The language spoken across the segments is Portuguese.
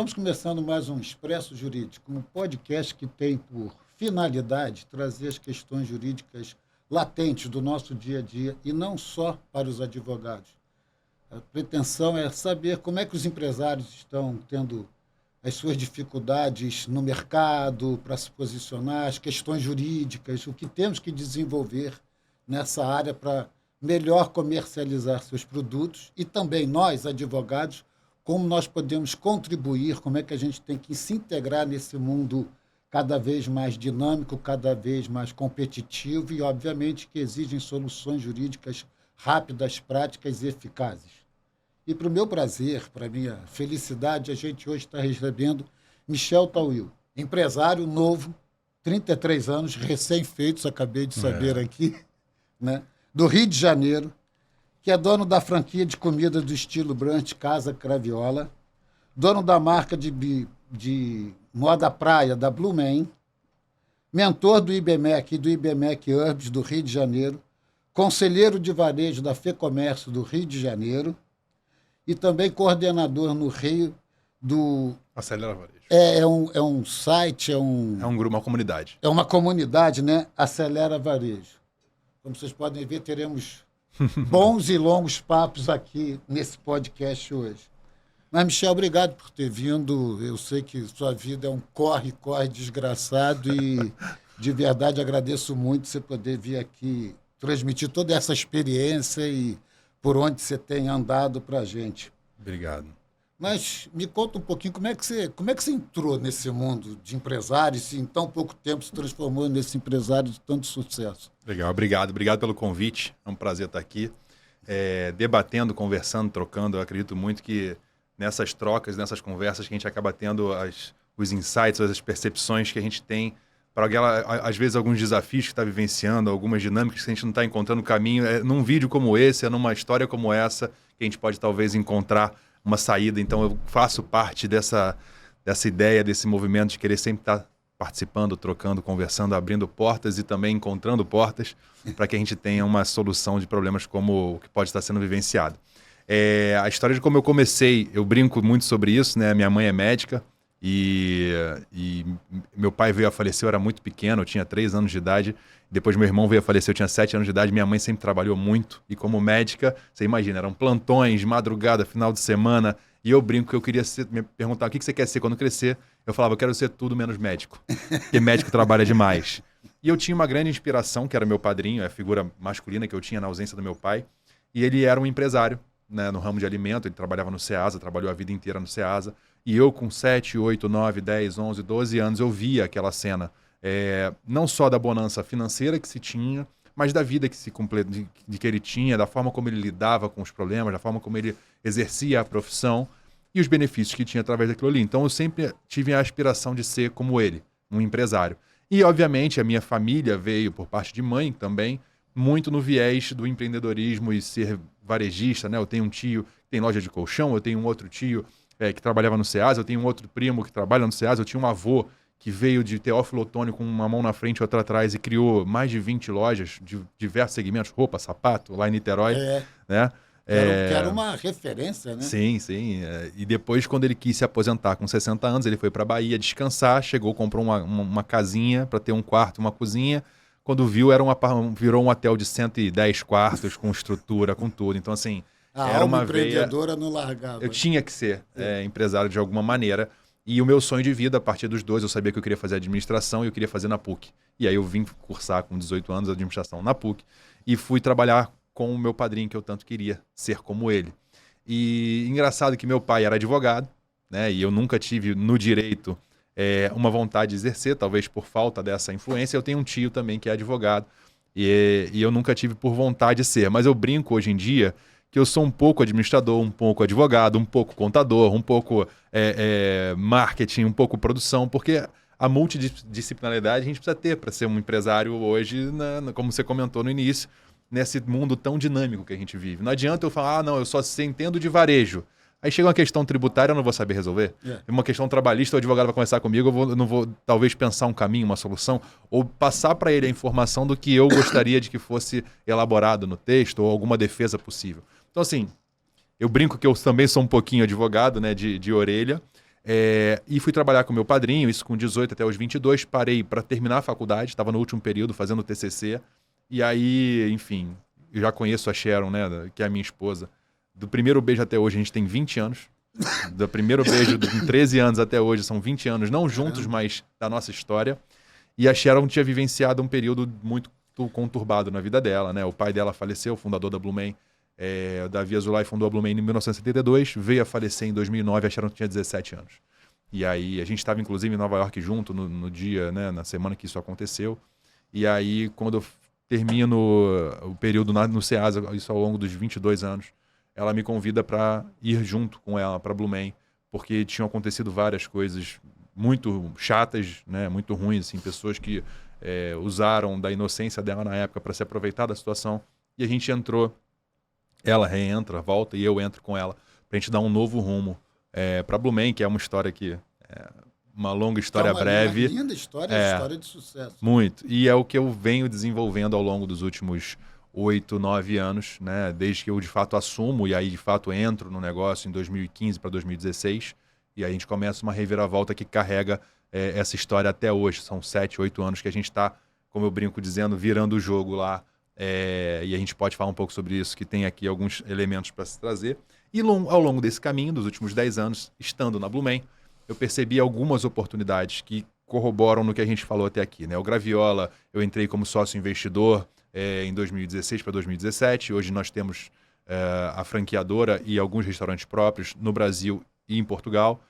Estamos começando mais um Expresso Jurídico, um podcast que tem por finalidade trazer as questões jurídicas latentes do nosso dia a dia e não só para os advogados. A pretensão é saber como é que os empresários estão tendo as suas dificuldades no mercado para se posicionar, as questões jurídicas, o que temos que desenvolver nessa área para melhor comercializar seus produtos e também nós, advogados, como nós podemos contribuir, como é que a gente tem que se integrar nesse mundo cada vez mais dinâmico, cada vez mais competitivo e, obviamente, que exigem soluções jurídicas rápidas, práticas e eficazes. E para o meu prazer, para a minha felicidade, a gente hoje está recebendo Michel Tawil, empresário novo, 33 anos, recém-feitos, acabei de saber aqui, né, do Rio de Janeiro, que é dono da franquia de comida do estilo brunch Casa Craviola, dono da marca de moda praia da Blue Man, mentor do IBMEC e do IBMEC Herbs do Rio de Janeiro, conselheiro de varejo da FEComércio do Rio de Janeiro e também coordenador no Rio do... Acelera Varejo. É um site, É um grupo, uma comunidade. É uma comunidade, né? Acelera Varejo. Como vocês podem ver, teremos bons e longos papos aqui nesse podcast hoje. Mas, Michel, obrigado por ter vindo. Eu sei que sua vida é um corre-corre desgraçado e, de verdade, agradeço muito você poder vir aqui transmitir toda essa experiência e por onde você tem andado para a gente. Obrigado. Mas me conta um pouquinho como é que você entrou nesse mundo de empresário e se em tão pouco tempo se transformou nesse empresário de tanto sucesso. Legal, obrigado pelo convite. É um prazer estar aqui, debatendo, conversando, trocando. Eu acredito muito que nessas trocas, nessas conversas que a gente acaba tendo os insights, as percepções que a gente tem para às vezes alguns desafios que está vivenciando, algumas dinâmicas que a gente não está encontrando caminho. Num vídeo como esse, numa história como essa, que a gente pode talvez encontrar uma saída. Então eu faço parte dessa ideia, desse movimento de querer sempre estar participando, trocando, conversando, abrindo portas e também encontrando portas para que a gente tenha uma solução de problemas como o que pode estar sendo vivenciado. A história de como eu comecei, eu brinco muito sobre isso, né? Minha mãe é médica e meu pai veio a falecer, eu era muito pequeno, eu tinha 3 anos de idade. Depois meu irmão veio a falecer, eu tinha 7 anos de idade. Minha mãe sempre trabalhou muito e como médica, você imagina, eram plantões, madrugada, final de semana. E eu brinco que eu queria me perguntar o que você quer ser quando crescer. Eu falava, eu quero ser tudo menos médico, porque médico trabalha demais. E eu tinha uma grande inspiração, que era meu padrinho, a figura masculina que eu tinha na ausência do meu pai. E ele era um empresário, né, no ramo de alimento, ele trabalhava no Ceasa, trabalhou a vida inteira no Ceasa. E eu com 7, 8, 9, 10, 11, 12 anos, eu via aquela cena. Não só da bonança financeira que se tinha, mas da vida de que ele tinha, da forma como ele lidava com os problemas, da forma como ele exercia a profissão e os benefícios que tinha através daquilo ali. Então eu sempre tive a aspiração de ser como ele, um empresário. E obviamente a minha família veio por parte de mãe também, muito no viés do empreendedorismo e ser varejista, né? Eu tenho um tio que tem loja de colchão, eu tenho um outro tio que trabalhava no Ceasa, eu tenho um outro primo que trabalha no Ceasa, eu tinha um avô que veio de Teófilo Otoni com uma mão na frente e outra atrás e criou mais de 20 lojas de diversos segmentos, roupa, sapato, lá em Niterói. Né? Que era uma referência, né? Sim. E depois, quando ele quis se aposentar com 60 anos, ele foi para a Bahia descansar, chegou, comprou uma casinha para ter um quarto, uma cozinha. Quando viu, virou um hotel de 110 quartos, com estrutura, com tudo. Então, assim, era uma empreendedora não largava. Eu tinha que ser empresário de alguma maneira. E o meu sonho de vida, a partir dos 2, eu sabia que eu queria fazer administração e eu queria fazer na PUC. E aí eu vim cursar com 18 anos administração na PUC e fui trabalhar com o meu padrinho, que eu tanto queria ser como ele. E engraçado que meu pai era advogado, né? E eu nunca tive no direito uma vontade de exercer, talvez por falta dessa influência. Eu tenho um tio também que é advogado e eu nunca tive por vontade de ser. Mas eu brinco hoje em dia que eu sou um pouco administrador, um pouco advogado, um pouco contador, um pouco marketing, um pouco produção, porque a multidisciplinaridade a gente precisa ter para ser um empresário hoje, como você comentou no início, nesse mundo tão dinâmico que a gente vive. Não adianta eu falar, não, eu só entendo de varejo. Aí chega uma questão tributária, eu não vou saber resolver. Uma questão trabalhista, o advogado vai conversar comigo, eu não vou talvez pensar um caminho, uma solução, ou passar para ele a informação do que eu gostaria de que fosse elaborado no texto, ou alguma defesa possível. Então, assim, eu brinco que eu também sou um pouquinho advogado, né, de orelha, E fui trabalhar com meu padrinho, isso com 18 até os 22. Parei para terminar a faculdade, estava no último período fazendo o TCC. E aí, enfim, eu já conheço a Sharon, né, que é a minha esposa. Do primeiro beijo até hoje, a gente tem 20 anos. Do primeiro beijo, com 13 anos até hoje, são 20 anos, não juntos, mas da nossa história. E a Sharon tinha vivenciado um período muito conturbado na vida dela, né? O pai dela faleceu, o fundador da Blumen. O Davi Azulay fundou a Blumen em 1972, veio a falecer em 2009, a Sharon tinha 17 anos. E aí a gente estava, inclusive, em Nova York junto no dia, né, na semana que isso aconteceu. E aí, quando eu termino o período no SEASA, isso ao longo dos 22 anos, ela me convida para ir junto com ela para Blumen, porque tinham acontecido várias coisas muito chatas, né, muito ruins, assim, pessoas que usaram da inocência dela na época para se aproveitar da situação. E a gente entrou, ela reentra, volta, e eu entro com ela para a gente dar um novo rumo para Blumen, que é uma história que uma longa história breve. Uma linda história, história de sucesso. Muito. E é o que eu venho desenvolvendo ao longo dos últimos 8, 9 anos, né? Desde que eu de fato assumo e aí de fato entro no negócio em 2015 para 2016. E aí a gente começa uma reviravolta que carrega essa história até hoje. São 7, 8 anos que a gente está, como eu brinco dizendo, virando o jogo lá. E a gente pode falar um pouco sobre isso, que tem aqui alguns elementos para se trazer. E ao longo desse caminho, dos últimos 10 anos, estando na Blumen, eu percebi algumas oportunidades que corroboram no que a gente falou até aqui, né? O Graviola, eu entrei como sócio investidor em 2016 para 2017. Hoje nós temos a franqueadora e alguns restaurantes próprios no Brasil e em Portugal.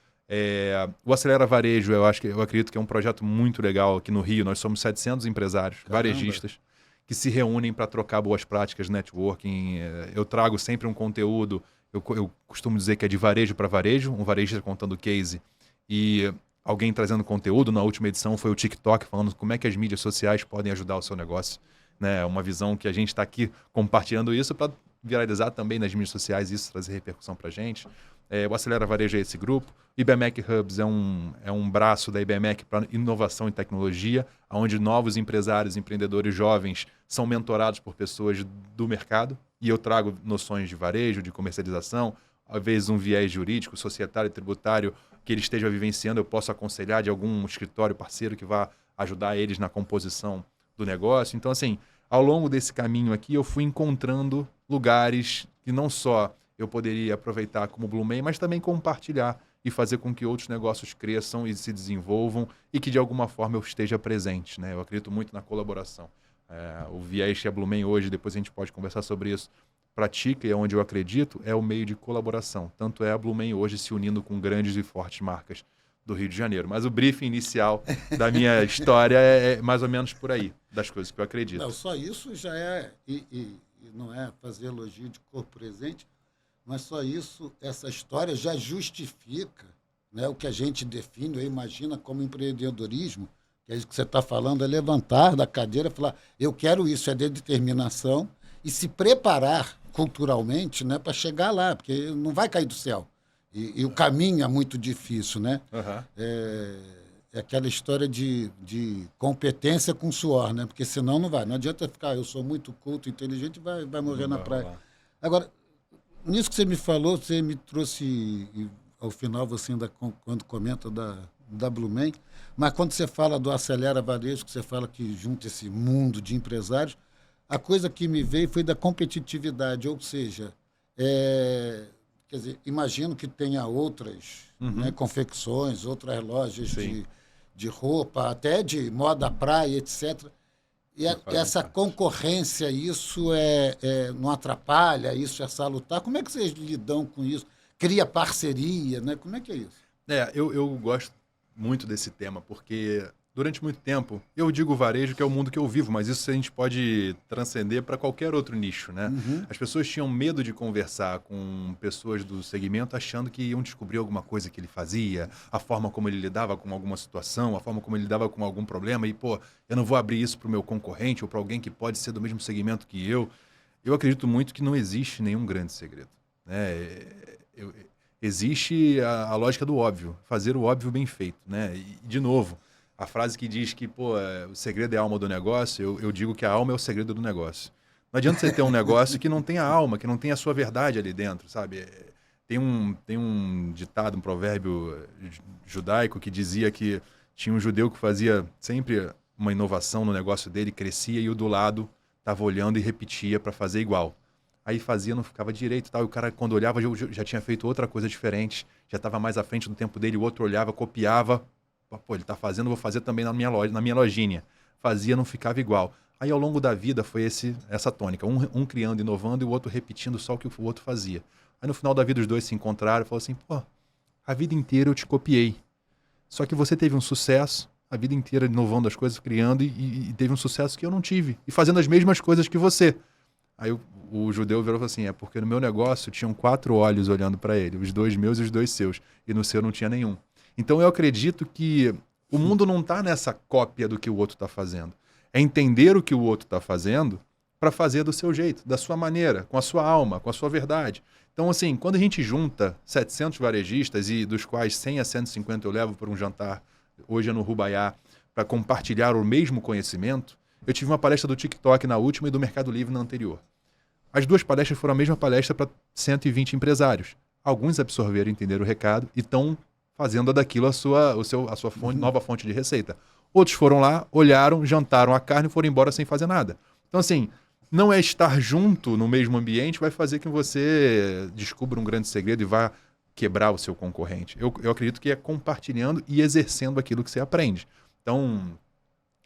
O Acelera Varejo, eu acredito que é um projeto muito legal aqui no Rio. Nós somos 700 empresários, varejistas, que se reúnem para trocar boas práticas, networking. Eu trago sempre um conteúdo, eu costumo dizer que é de varejo para varejo, um varejista contando case e alguém trazendo conteúdo. Na última edição foi o TikTok, falando como é que as mídias sociais podem ajudar o seu negócio. Né? Uma visão que a gente está aqui compartilhando isso para viralizar também nas mídias sociais e isso trazer repercussão para a gente. O Acelera Varejo é esse grupo. IBMEC Hubs é um braço da IBMEC para inovação e tecnologia, onde novos empresários, empreendedores jovens são mentorados por pessoas do mercado. E eu trago noções de varejo, de comercialização, às vezes um viés jurídico, societário, tributário, que ele esteja vivenciando. Eu posso aconselhar de algum escritório parceiro que vá ajudar eles na composição do negócio. Então, assim, ao longo desse caminho aqui, eu fui encontrando lugares que não só eu poderia aproveitar como Blumen, mas também compartilhar e fazer com que outros negócios cresçam e se desenvolvam e que, de alguma forma, eu esteja presente. Né? Eu acredito muito na colaboração. O viés que a Blumen hoje, depois a gente pode conversar sobre isso, pratica e é onde eu acredito, é o meio de colaboração. Tanto é a Blumen hoje se unindo com grandes e fortes marcas do Rio de Janeiro. Mas o briefing inicial da minha história é mais ou menos por aí, das coisas que eu acredito. Não, só isso já é, e não é fazer elogio de corpo presente, mas só isso, essa história já justifica, né, o que a gente define, eu imagino, como empreendedorismo, que é isso que você está falando, é levantar da cadeira e falar, eu quero isso, é de determinação, e se preparar culturalmente, né, para chegar lá, porque não vai cair do céu. E o caminho é muito difícil, né? Uhum. É aquela história de competência com suor, né? Porque senão não vai. Não adianta ficar, eu sou muito culto, inteligente, vai morrer na praia. Agora, nisso que você me falou, você me trouxe, ao final, você ainda quando comenta da Blumen, mas quando você fala do Acelera Varejo, que você fala que junta esse mundo de empresários, a coisa que me veio foi da competitividade, ou seja, quer dizer, imagino que tenha outras né, confecções, outras lojas de roupa, até de moda praia, etc. E essa concorrência, isso não atrapalha, isso é salutar? Como é que vocês lidam com isso? Cria parceria, né? Como é que é isso? Eu gosto muito desse tema, porque durante muito tempo, eu digo varejo, que é o mundo que eu vivo, mas isso a gente pode transcender para qualquer outro nicho, né? Uhum. As pessoas tinham medo de conversar com pessoas do segmento achando que iam descobrir alguma coisa que ele fazia, a forma como ele lidava com alguma situação, a forma como ele lidava com algum problema e, eu não vou abrir isso para o meu concorrente ou para alguém que pode ser do mesmo segmento que eu. Eu acredito muito que não existe nenhum grande segredo, né? Existe a lógica do óbvio, fazer o óbvio bem feito, né? E, de novo, a frase que diz que o segredo é a alma do negócio, eu digo que a alma é o segredo do negócio. Não adianta você ter um negócio que não tenha alma, que não tenha a sua verdade ali dentro, sabe? Tem um ditado, um provérbio judaico que dizia que tinha um judeu que fazia sempre uma inovação no negócio dele, crescia e o do lado estava olhando e repetia para fazer igual. Aí fazia, não ficava direito, tal. E o cara, quando olhava, já tinha feito outra coisa diferente, já estava mais à frente do tempo dele, o outro olhava, copiava. Pô, ele está fazendo, vou fazer também na minha loja, na minha lojinha. Fazia, não ficava igual. Aí ao longo da vida foi essa tônica, um criando, inovando e o outro repetindo só o que o outro fazia. Aí no final da vida os dois se encontraram e falaram assim, pô, a vida inteira eu te copiei. Só que você teve um sucesso, a vida inteira inovando as coisas, criando, e teve um sucesso que eu não tive. E fazendo as mesmas coisas que você. Aí o judeu virou e falou assim, é porque no meu negócio tinham 4 olhos olhando para ele, os 2 meus e os 2 seus. E no seu não tinha nenhum. Então eu acredito que o mundo não está nessa cópia do que o outro está fazendo. É entender o que o outro está fazendo para fazer do seu jeito, da sua maneira, com a sua alma, com a sua verdade. Então, assim, quando a gente junta 700 varejistas, e dos quais 100 a 150 eu levo para um jantar, hoje é no Rubaiá, para compartilhar o mesmo conhecimento, eu tive uma palestra do TikTok na última e do Mercado Livre na anterior. As 2 palestras foram a mesma palestra para 120 empresários. Alguns absorveram, entenderam o recado e estão fazendo daquilo a sua nova fonte de receita. Outros foram lá, olharam, jantaram a carne e foram embora sem fazer nada. Então, assim, não é estar junto no mesmo ambiente vai fazer que você descubra um grande segredo e vá quebrar o seu concorrente. Eu acredito que é compartilhando e exercendo aquilo que você aprende. Então,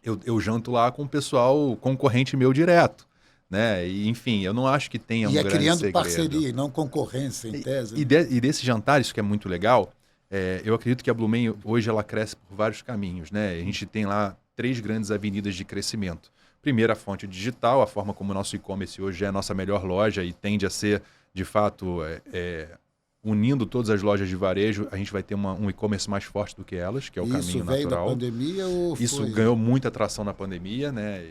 eu janto lá com o pessoal concorrente meu direto. Né? E, enfim, eu não acho que tenha um grande segredo. E é criando parceria e não concorrência, em tese. E desse jantar, isso que é muito legal, eu acredito que a Blumem hoje ela cresce por vários caminhos. Né? A gente tem lá 3 grandes avenidas de crescimento. Primeiro, a fonte digital, a forma como o nosso e-commerce hoje é a nossa melhor loja e tende a ser, de fato, unindo todas as lojas de varejo, a gente vai ter um e-commerce mais forte do que elas, que é o caminho natural. Isso veio da pandemia ou Isso ganhou muita atração na pandemia, né?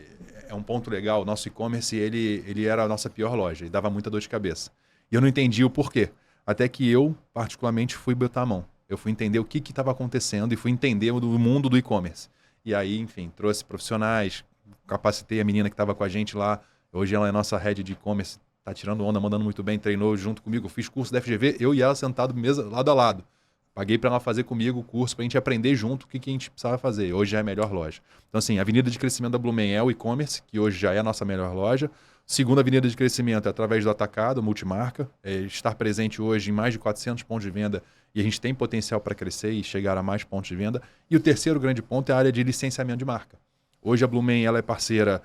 É um ponto legal. O nosso e-commerce, ele era a nossa pior loja e dava muita dor de cabeça. E eu não entendi o porquê. Até que eu, particularmente, fui botar a mão. Eu fui entender o que estava acontecendo e fui entender o mundo do e-commerce. E aí, enfim, trouxe profissionais, capacitei a menina que estava com a gente lá. Hoje ela é nossa head de e-commerce, está tirando onda, mandando muito bem, treinou junto comigo. Fiz curso da FGV, eu e ela sentado mesa, lado a lado. Paguei para ela fazer comigo o curso para a gente aprender junto o que a gente precisava fazer. Hoje já é a melhor loja. Então, assim, a avenida de crescimento da Blumem é o e-commerce, que hoje já é a nossa melhor loja. Segunda avenida de crescimento é através do atacado, multimarca. Estar presente hoje em mais de 400 pontos de venda e a gente tem potencial para crescer e chegar a mais pontos de venda. E o terceiro grande ponto é a área de licenciamento de marca. Hoje a Blumem ela é parceira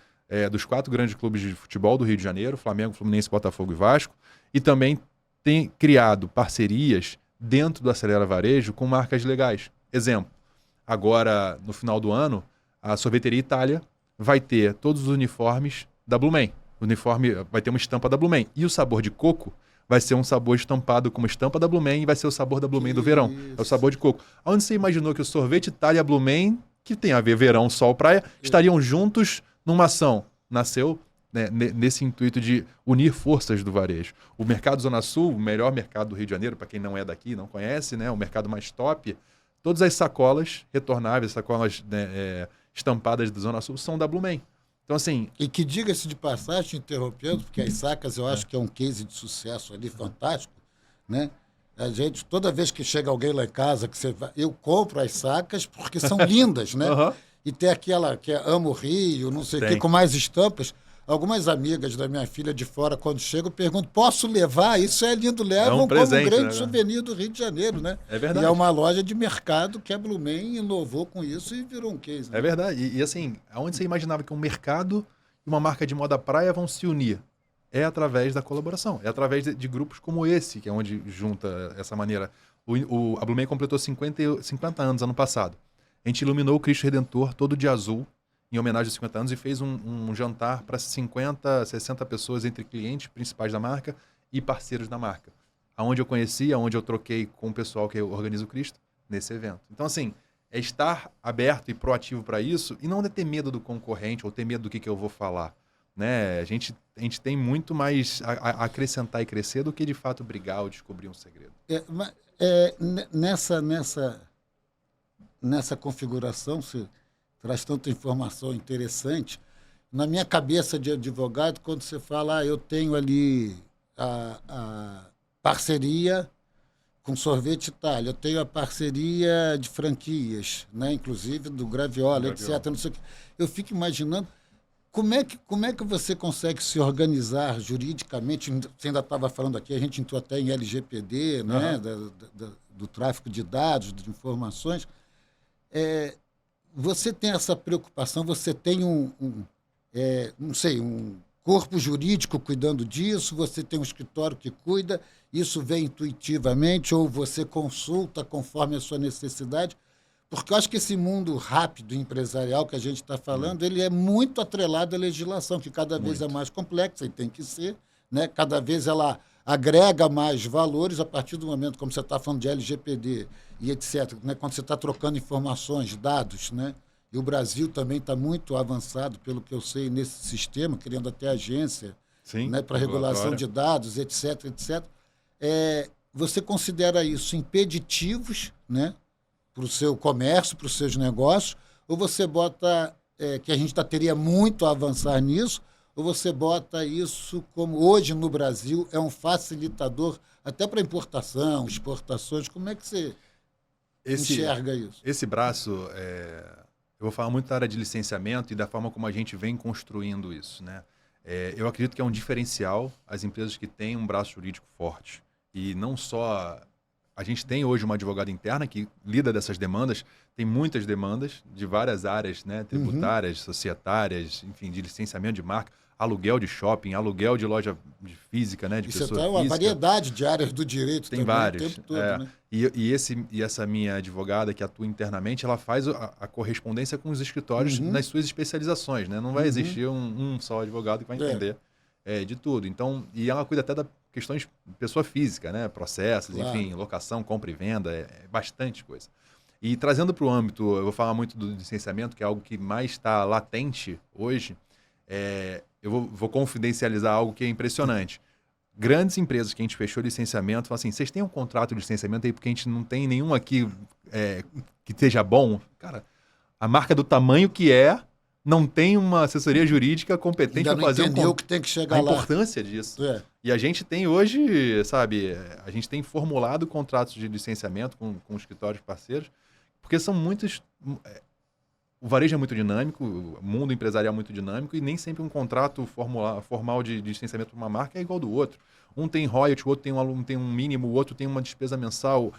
dos 4 grandes clubes de futebol do Rio de Janeiro, Flamengo, Fluminense, Botafogo e Vasco. E também tem criado parcerias dentro do Acelera Varejo com marcas legais. Exemplo, agora no final do ano, a Sorveteria Itália vai ter todos os uniformes da Blumem. O uniforme vai ter uma estampa da Blumem. E o sabor de coco vai ser um sabor estampado como estampa da Blumem e vai ser o sabor da Blumem do verão. É o sabor de coco. Onde você imaginou que o sorvete Itália e a Blumem, que tem a ver verão, sol, praia, estariam juntos numa ação? Nasceu, né, nesse intuito de unir forças do varejo. O Mercado Zona Sul, o melhor mercado do Rio de Janeiro, para quem não é daqui, não conhece, né, o mercado mais top, todas as sacolas retornáveis, sacolas, né, estampadas da Zona Sul, são da Blumem. Então, assim... E que, diga-se de passagem, interrompendo, porque as sacas eu acho que é um case de sucesso ali fantástico, né? A gente, toda vez que chega alguém lá em casa, que você vai, eu compro as sacas porque são lindas, né? Uhum. E tem aquela que é Amo Rio, não sei o que, com mais estampas. Algumas amigas da minha filha de fora, quando chegam, perguntam, posso levar? Isso é lindo, levam presente, como um grande né? souvenir do Rio de Janeiro, né? É verdade. E é uma loja de mercado que a Blumem inovou com isso e virou um case. Né? É verdade. E assim, aonde você imaginava que um mercado e uma marca de moda praia vão se unir? É através da colaboração, é através de grupos como esse, que é onde junta essa maneira. A Blumem completou 50 anos ano passado. A gente iluminou o Cristo Redentor todo de azul, em homenagem aos 50 anos, e fez um jantar para 50, 60 pessoas, entre clientes principais da marca e parceiros da marca. Aonde eu conheci, aonde eu troquei com o pessoal que organiza o Cristo, nesse evento. Então, assim, é estar aberto e proativo para isso e não é ter medo do concorrente ou ter medo do que eu vou falar. Né? A gente tem muito mais a acrescentar e crescer do que, de fato, brigar ou descobrir um segredo. Nessa configuração, você traz tanta informação interessante. Na minha cabeça de advogado, quando você fala, eu tenho ali a parceria com Sorvete Itália, eu tenho a parceria de franquias, né? Inclusive do Graviola, etc. Não sei o quê. Eu fico imaginando como é que você consegue se organizar juridicamente. Você ainda estava falando aqui, a gente entrou até em LGPD, né? Do tráfico de dados, de informações. Você tem essa preocupação, você tem não sei, um corpo jurídico cuidando disso, você tem um escritório que cuida, isso vem intuitivamente ou você consulta conforme a sua necessidade? Porque eu acho que esse mundo rápido empresarial que a gente está falando, ele é muito atrelado à legislação, que cada vez é mais complexa e tem que ser, né? Cada vez ela agrega mais valores a partir do momento, como você está falando de LGPD e etc., né? Quando você está trocando informações, dados, né? E o Brasil também está muito avançado, pelo que eu sei, nesse sistema, criando até agência, Sim, né, para regulação de dados, etc., etc. Você considera isso impeditivos, né, para o seu comércio, para os seus negócios, ou você bota que a gente teria muito a avançar nisso, ou você bota isso como, hoje no Brasil, é um facilitador até para importação, exportações? Como é que você enxerga isso? Esse braço... Eu vou falar muito da área de licenciamento e da forma como a gente vem construindo isso, né? Eu acredito que é um diferencial as empresas que têm um braço jurídico forte. E não só... A gente tem hoje uma advogada interna que lida dessas demandas, tem muitas demandas de várias áreas, né? Tributárias, societárias, enfim, de licenciamento de marca, aluguel de shopping, aluguel de loja física, né? De Isso pessoa é uma física. variedade de áreas do direito Tem também, vários. o tempo todo, né? E essa minha advogada que atua internamente, ela faz a correspondência com os escritórios nas suas especializações, né? Não vai existir um só advogado que vai entender de tudo. Então, e ela cuida até das questões de pessoa física, né? Processos, enfim, locação, compra e venda, bastante coisa. E trazendo para o âmbito, eu vou falar muito do licenciamento, que é algo que mais está latente hoje, eu vou confidencializar algo que é impressionante. Grandes empresas que a gente fechou licenciamento, falam assim, vocês têm um contrato de licenciamento aí porque a gente não tem nenhum aqui que esteja bom? Cara, a marca do tamanho que não tem uma assessoria jurídica competente para fazer entendeu que tem que chegar lá. A importância disso. E a gente tem hoje, sabe, a gente tem formulado contratos de licenciamento com escritórios parceiros, porque são muitos... O varejo é muito dinâmico, o mundo empresarial é muito dinâmico e nem sempre um contrato formal de licenciamento para uma marca é igual do outro. Um tem royalty, o outro tem um mínimo, o outro tem uma despesa mensal,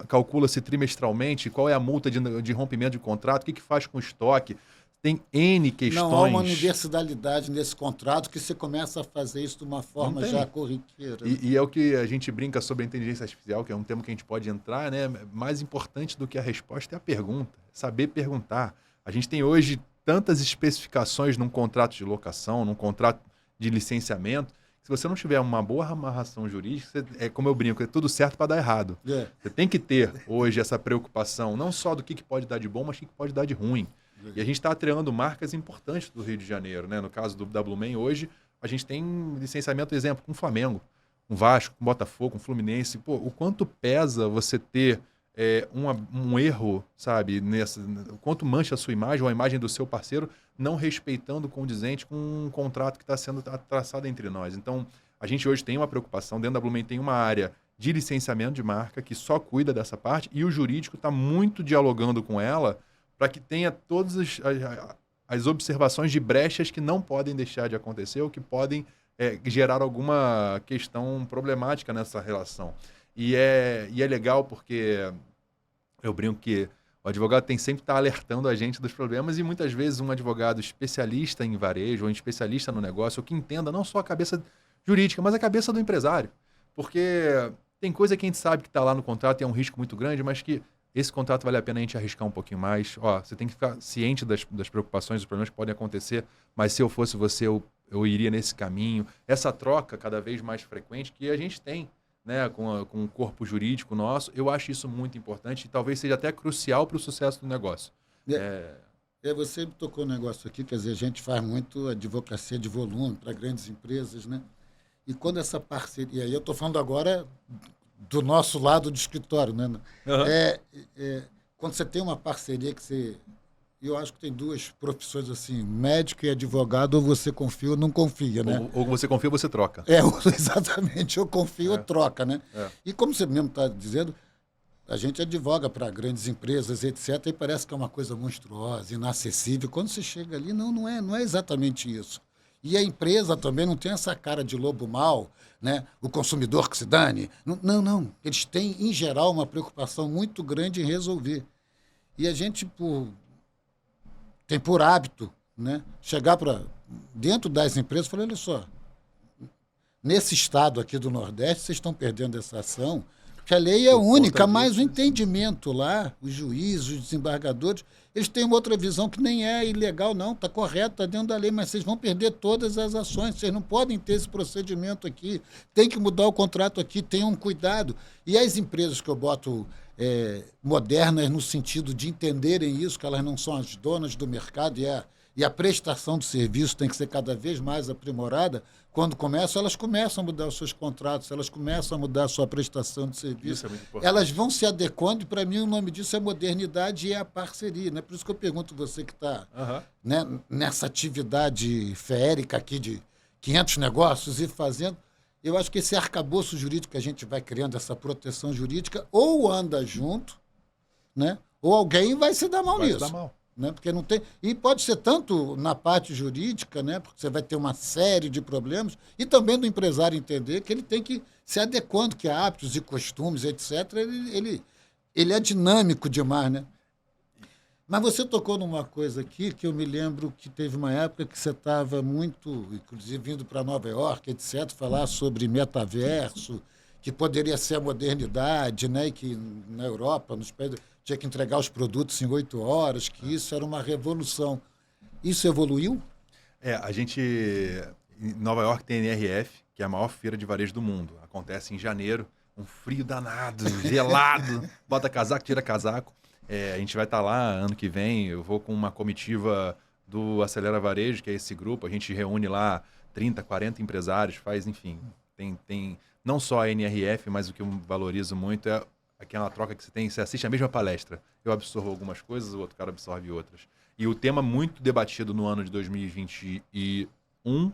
calcula-se trimestralmente, qual é a multa de rompimento de contrato, o que faz com o estoque. Tem N questões. Não há uma universalidade nesse contrato que você começa a fazer isso de uma forma já corriqueira. E é o que a gente brinca sobre a inteligência artificial, que é um tema que a gente pode entrar, né? Mais importante do que a resposta é a pergunta, saber perguntar. A gente tem hoje tantas especificações num contrato de locação, num contrato de licenciamento, que se você não tiver uma boa amarração jurídica, é como eu brinco, é tudo certo para dar errado. Você tem que ter hoje essa preocupação, não só do que pode dar de bom, mas do que pode dar de ruim. E a gente está atrelando marcas importantes do Rio de Janeiro, né? No caso da Blumen, hoje, a gente tem licenciamento, exemplo, com o Flamengo, com o Vasco, com o Botafogo, com o Fluminense. Pô, o quanto pesa você ter um erro, sabe, o quanto mancha a sua imagem ou a imagem do seu parceiro, não respeitando o condizente com um contrato que está sendo traçado entre nós. Então, a gente hoje tem uma preocupação, dentro da Blumen tem uma área de licenciamento de marca que só cuida dessa parte e o jurídico está muito dialogando com ela para que tenha todas as observações de brechas que não podem deixar de acontecer ou que podem gerar alguma questão problemática nessa relação. E é legal porque eu brinco que o advogado tem sempre que estar alertando a gente dos problemas e muitas vezes um advogado especialista em varejo ou especialista no negócio, ou que entenda não só a cabeça jurídica, mas a cabeça do empresário. Porque tem coisa que a gente sabe que está lá no contrato e é um risco muito grande, mas que esse contrato vale a pena a gente arriscar um pouquinho mais. Você tem que ficar ciente das preocupações, dos problemas que podem acontecer, mas se eu fosse você, eu iria nesse caminho. Essa troca cada vez mais frequente que a gente tem, né, com o corpo jurídico nosso, eu acho isso muito importante e talvez seja até crucial para o sucesso do negócio. Você tocou um negócio aqui, quer dizer, a gente faz muito advocacia de volume para grandes empresas, né? E quando essa parceria, e eu estou falando agora do nosso lado do escritório, né? Quando você tem uma parceria que você... E eu acho que tem duas profissões assim, médico e advogado, ou você confia ou não confia, né? Ou você confia ou você troca. Exatamente, ou confia ou troca, né? É. E como você mesmo está dizendo, a gente advoga para grandes empresas, etc., e parece que é uma coisa monstruosa, inacessível. Quando você chega ali, não é exatamente isso. E a empresa também não tem essa cara de lobo mau, né? O consumidor que se dane. Não. Eles têm, em geral, uma preocupação muito grande em resolver. E a gente, tem por hábito, né, chegar para dentro das empresas e falar, olha só, nesse estado aqui do Nordeste, vocês estão perdendo essa ação, que a lei é Por única, conta mas o disso, entendimento lá, os juízes, os desembargadores, eles têm uma outra visão que nem é ilegal, não, está correto, está dentro da lei, mas vocês vão perder todas as ações, vocês não podem ter esse procedimento aqui, tem que mudar o contrato aqui, tenham cuidado. E as empresas que eu boto modernas no sentido de entenderem isso, que elas não são as donas do mercado e a prestação do serviço tem que ser cada vez mais aprimorada, quando começam, elas começam a mudar os seus contratos, elas começam a mudar a sua prestação de serviço. Isso é muito importante. Elas vão se adequando e, para mim, o nome disso é modernidade e é a parceria. Né? Por isso que eu pergunto você que está né, nessa atividade feérica aqui de 500 negócios e fazendo. Eu acho que esse arcabouço jurídico que a gente vai criando, essa proteção jurídica, ou anda junto, né? Ou alguém vai se dar mal nisso. Vai se dar mal. Né? Porque não tem. E pode ser tanto na parte jurídica, né? Porque você vai ter uma série de problemas, e também do empresário entender que ele tem que se adequando, que hábitos e costumes, etc., ele é dinâmico demais, né? Mas você tocou numa coisa aqui que eu me lembro que teve uma época que você estava muito, inclusive vindo para Nova York, etc., falar sobre metaverso, que poderia ser a modernidade, né? E que na Europa, nos países, tinha que entregar os produtos em 8 horas, que isso era uma revolução. Isso evoluiu? A gente, em Nova York tem a NRF, que é a maior feira de varejo do mundo. Acontece em janeiro, um frio danado, gelado, bota casaco, tira casaco. A gente vai estar lá ano que vem, eu vou com uma comitiva do Acelera Varejo, que é esse grupo, a gente reúne lá 30, 40 empresários, faz, enfim, tem não só a NRF, mas o que eu valorizo muito é aquela troca que você assiste a mesma palestra. Eu absorvo algumas coisas, o outro cara absorve outras. E o tema muito debatido no ano de 2021,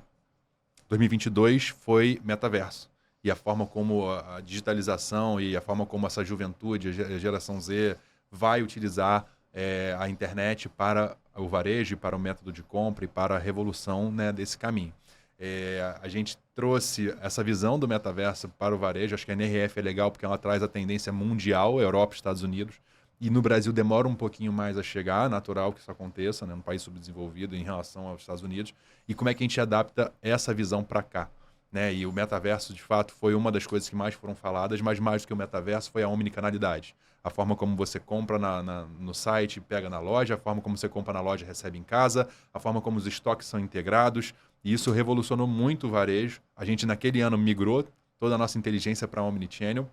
2022 foi metaverso. E a forma como a digitalização e a forma como essa juventude, a geração Z, vai utilizar a internet para o varejo, para o método de compra e para a revolução, né, desse caminho. A gente trouxe essa visão do metaverso para o varejo. Acho que a NRF é legal porque ela traz a tendência mundial, Europa, Estados Unidos. E no Brasil demora um pouquinho mais a chegar, natural que isso aconteça, né, num país subdesenvolvido em relação aos Estados Unidos. E como é que a gente adapta essa visão para cá? Né? E o metaverso, de fato, foi uma das coisas que mais foram faladas, mas mais do que o metaverso foi a omnicanalidade. A forma como você compra no site, pega na loja, a forma como você compra na loja, recebe em casa, a forma como os estoques são integrados. E isso revolucionou muito o varejo. A gente, naquele ano, migrou toda a nossa inteligência para Omnichannel.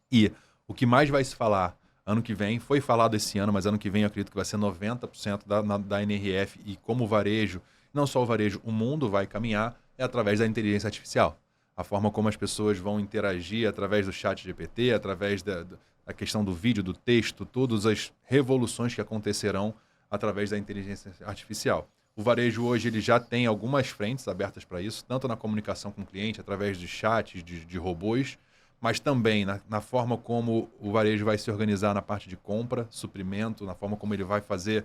E o que mais vai se falar ano que vem, foi falado esse ano, mas ano que vem eu acredito que vai ser 90% da NRF. E como o varejo, não só o varejo, o mundo vai caminhar, é através da inteligência artificial. A forma como as pessoas vão interagir através do chat GPT, através da questão do vídeo, do texto, todas as revoluções que acontecerão através da inteligência artificial. O varejo hoje ele já tem algumas frentes abertas para isso, tanto na comunicação com o cliente, através de chats, de robôs, mas também na forma como o varejo vai se organizar na parte de compra, suprimento, na forma como ele vai fazer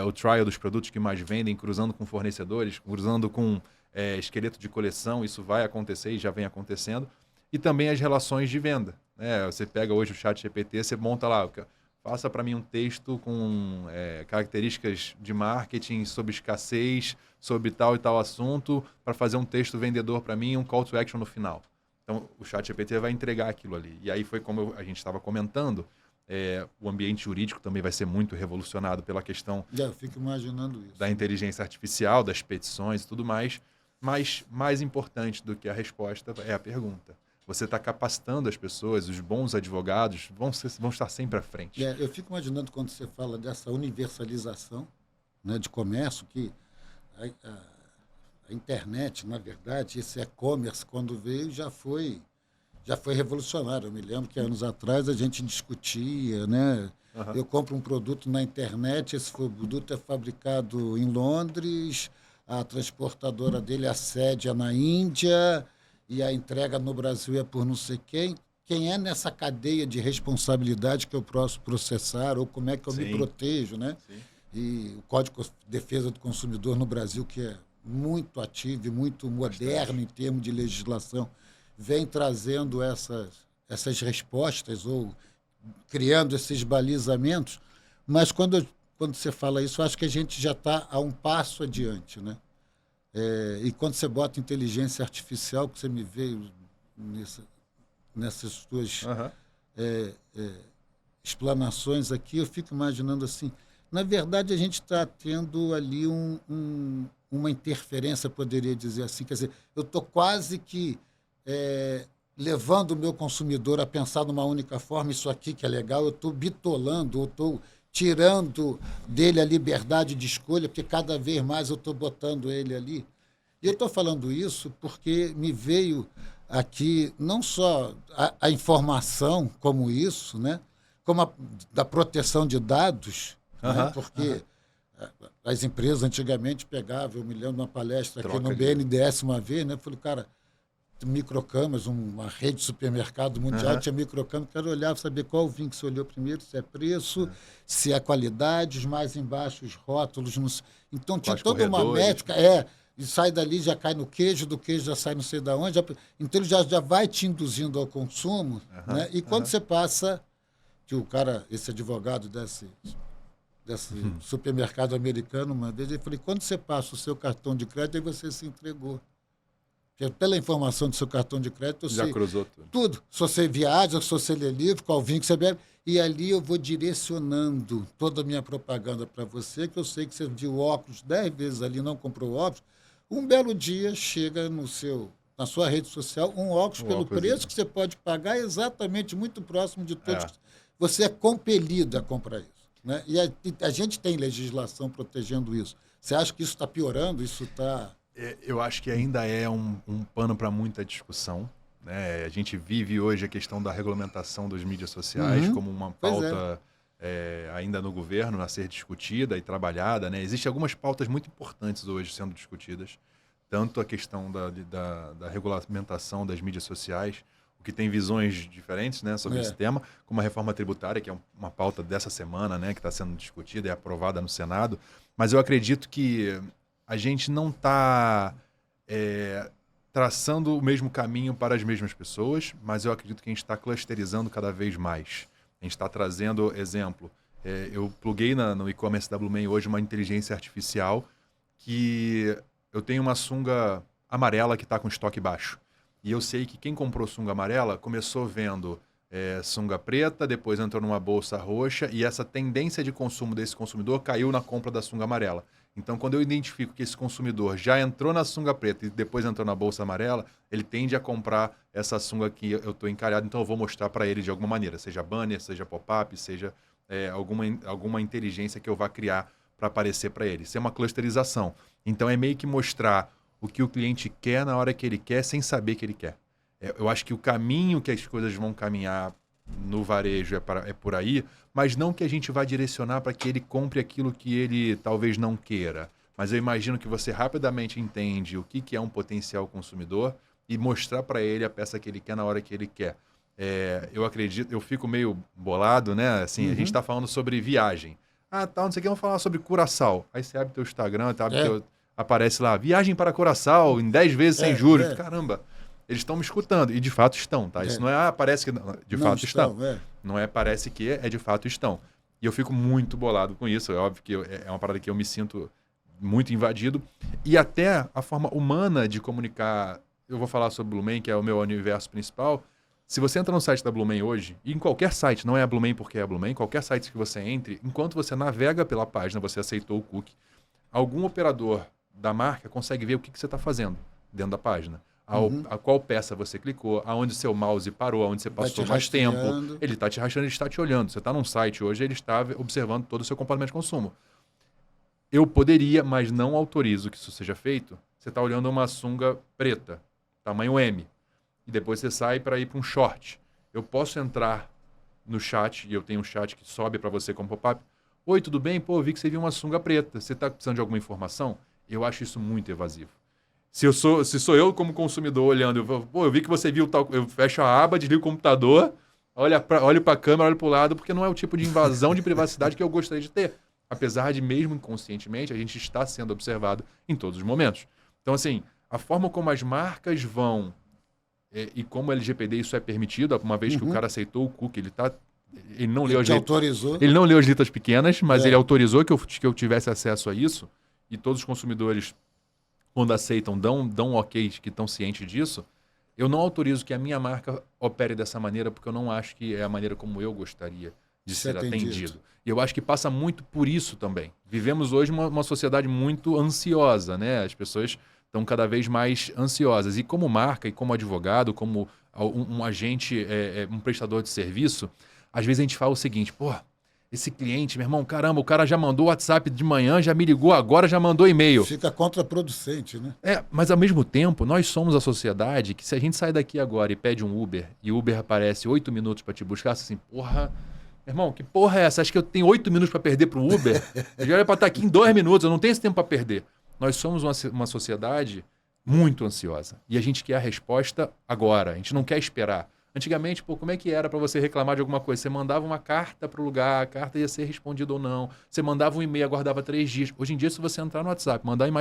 o trial dos produtos que mais vendem, cruzando com fornecedores, cruzando com esqueleto de coleção, isso vai acontecer e já vem acontecendo. E também as relações de venda. Né? Você pega hoje o chat GPT, você monta lá, faça para mim um texto com características de marketing sobre escassez, sobre tal e tal assunto, para fazer um texto vendedor para mim e um call to action no final. Então, o chat GPT vai entregar aquilo ali. E aí foi como a gente estava comentando, o ambiente jurídico também vai ser muito revolucionado pela questão Eu fico imaginando isso. da inteligência artificial, das petições e tudo mais. Mas mais importante do que a resposta é a pergunta. Você está capacitando as pessoas, os bons advogados vão estar sempre à frente. Eu fico imaginando quando você fala dessa universalização, né, de comércio, que a internet, na verdade, esse e-commerce, quando veio, já foi revolucionário. Eu me lembro que anos atrás a gente discutia, né, Eu compro um produto na internet, esse produto é fabricado em Londres, a transportadora dele, a sede é na Índia, e a entrega no Brasil é por não sei quem. Quem é nessa cadeia de responsabilidade que eu posso processar, ou como é que eu me protejo, né? Sim. E o Código de Defesa do Consumidor no Brasil, que é muito ativo e muito moderno em termos de legislação, vem trazendo essas respostas ou criando esses balizamentos. Mas quando você fala isso, eu acho que a gente já está a um passo adiante, né? E quando você bota inteligência artificial, que você me veio nessas suas explanações aqui, eu fico imaginando assim, na verdade a gente está tendo ali uma interferência, poderia dizer assim, quer dizer, eu estou quase que levando o meu consumidor a pensar numa única forma, isso aqui que é legal, eu estou bitolando, eu estou tirando dele a liberdade de escolha, porque cada vez mais eu estou botando ele ali. E eu estou falando isso porque me veio aqui não só a informação como isso, né? Como da proteção de dados, né? Porque as empresas antigamente pegavam, eu me lembro de uma palestra aqui no BNDES uma vez, né? Eu falei, cara, Microcamas, uma rede de supermercado mundial, tinha Microcamas, quero olhar para saber qual o vinho que você olhou primeiro, se é preço, se é qualidade, os mais embaixo, os rótulos. Então tinha toda uma métrica, e sai dali, já cai no queijo, do queijo já sai não sei de onde, então ele já vai te induzindo ao consumo, né? E quando você passa, que o cara, esse advogado desse supermercado americano, uma vez, ele falou, quando você passa o seu cartão de crédito, aí você se entregou. Porque pela informação do seu cartão de crédito, já cruzou tudo. Se você viaja, se você lê livro, qual vinho que você bebe, e ali eu vou direcionando toda a minha propaganda para você, que eu sei que você viu óculos 10 vezes ali, não comprou óculos, um belo dia chega na sua rede social um óculos pelo preço que você pode pagar exatamente muito próximo de todos. Você é compelido a comprar isso. Né? E a gente tem legislação protegendo isso. Você acha que isso está piorando? Isso está... Eu acho que ainda é um pano para muita discussão. Né? A gente vive hoje a questão da regulamentação das mídias sociais como uma pauta ainda no governo a ser discutida e trabalhada. Né? Existem algumas pautas muito importantes hoje sendo discutidas, tanto a questão da regulamentação das mídias sociais, o que tem visões diferentes, né, sobre esse tema, como a reforma tributária, que é uma pauta dessa semana, né, que está sendo discutida e aprovada no Senado. Mas eu acredito que a gente não está traçando o mesmo caminho para as mesmas pessoas, mas eu acredito que a gente está clusterizando cada vez mais. A gente está trazendo exemplo. Eu pluguei no e-commerce da Blumen hoje uma inteligência artificial que eu tenho uma sunga amarela que está com estoque baixo. E eu sei que quem comprou sunga amarela começou vendo sunga preta, depois entrou numa bolsa roxa, e essa tendência de consumo desse consumidor caiu na compra da sunga amarela. Então, quando eu identifico que esse consumidor já entrou na sunga preta e depois entrou na bolsa amarela, ele tende a comprar essa sunga que eu estou encalhado, então eu vou mostrar para ele de alguma maneira, seja banner, seja pop-up, seja alguma inteligência que eu vá criar para aparecer para ele. Isso é uma clusterização. Então, é meio que mostrar o que o cliente quer na hora que ele quer, sem saber que ele quer. Eu acho que o caminho que as coisas vão caminhar no varejo é por aí, mas não que a gente vá direcionar para que ele compre aquilo que ele talvez não queira. Mas eu imagino que você rapidamente entende o que é um potencial consumidor e mostrar para ele a peça que ele quer na hora que ele quer. Eu acredito, eu fico meio bolado, né? Assim, a gente está falando sobre viagem. Não sei o que, vamos falar sobre Curaçao. Aí você abre teu Instagram, aparece lá, viagem para Curaçao em 10 vezes sem juros. Caramba, eles estão me escutando. E de fato estão, tá? Isso não parece que... De fato estão. Não parece que, de fato estão. E eu fico muito bolado com isso. É óbvio que é uma parada que eu me sinto muito invadido. E até a forma humana de comunicar... Eu vou falar sobre Blumen, que é o meu universo principal. Se você entra no site da Blumen hoje, e em qualquer site, não é a Blumen porque é a Blumen, qualquer site que você entre, enquanto você navega pela página, você aceitou o cookie, algum operador da marca consegue ver o que você está fazendo dentro da página. A qual peça você clicou, aonde seu mouse parou, aonde você passou mais tempo. Ele está te rastreando, ele está te olhando. Você está num site hoje, ele está observando todo o seu comportamento de consumo. Eu poderia, mas não autorizo que isso seja feito. Você está olhando uma sunga preta, tamanho M, e depois você sai para ir para um short. Eu posso entrar no chat, e eu tenho um chat que sobe para você como pop-up. Oi, tudo bem? Pô, eu vi que você viu uma sunga preta. Você está precisando de alguma informação? Eu acho isso muito evasivo. Se sou eu como consumidor olhando, eu vi que você viu tal... Eu fecho a aba, desligo o computador, olho para a câmera, olho para o lado, porque não é o tipo de invasão de privacidade que eu gostaria de ter. Apesar de, mesmo inconscientemente, a gente está sendo observado em todos os momentos. Então, assim, a forma como as marcas vão e como o LGPD isso é permitido, uma vez que o cara aceitou o cookie, ele não leu autorizou. Ele não leu as letras pequenas, mas ele autorizou que eu tivesse acesso a isso, e todos os consumidores, quando aceitam, dão ok, que estão cientes disso. Eu não autorizo que a minha marca opere dessa maneira, porque eu não acho que é a maneira como eu gostaria de ser atendido. E eu acho que passa muito por isso também. Vivemos hoje uma sociedade muito ansiosa, né? As pessoas estão cada vez mais ansiosas. E como marca, e como advogado, como um agente, um prestador de serviço, às vezes a gente fala o seguinte, pô, esse cliente, meu irmão, caramba, o cara já mandou WhatsApp de manhã, já me ligou agora, já mandou e-mail. Fica contraproducente, né? Mas ao mesmo tempo, nós somos a sociedade que se a gente sai daqui agora e pede um Uber, e o Uber aparece 8 minutos para te buscar, assim, porra... Meu irmão, que porra é essa? Acho que eu tenho 8 minutos para perder para o Uber? Eu já era para estar aqui em 2 minutos, eu não tenho esse tempo para perder. Nós somos uma sociedade muito ansiosa. E a gente quer a resposta agora. A gente não quer esperar. Antigamente, pô, como é que era para você reclamar de alguma coisa? Você mandava uma carta para o lugar, a carta ia ser respondida ou não. Você mandava um e-mail, aguardava 3 dias. Hoje em dia, se você entrar no WhatsApp, mandar uma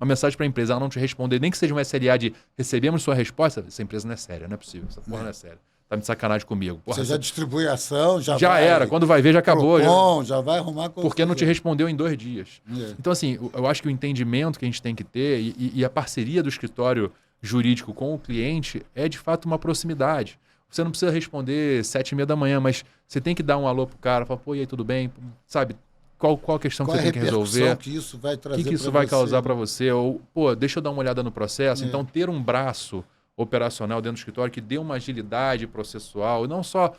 mensagem para a empresa, ela não te responder, nem que seja um SLA de recebemos sua resposta, essa empresa não é séria, não é possível. Essa porra não é séria. Tá de sacanagem comigo. Porra, você já distribui a ação, já vai, era. Quando vai ver, já acabou. Bom, já vai arrumar... Porque não te respondeu em 2 dias. Então, assim, eu acho que o entendimento que a gente tem que ter e a parceria do escritório jurídico com o cliente é, de fato, uma proximidade. Você não precisa responder 7h30 da manhã, mas você tem que dar um alô pro cara, falar, pô, e aí, tudo bem? Sabe, qual a questão que você tem que resolver? Que isso vai trazer? O que isso vai causar para você? Ou, pô, deixa eu dar uma olhada no processo. Então, ter um braço operacional dentro do escritório que dê uma agilidade processual, e não só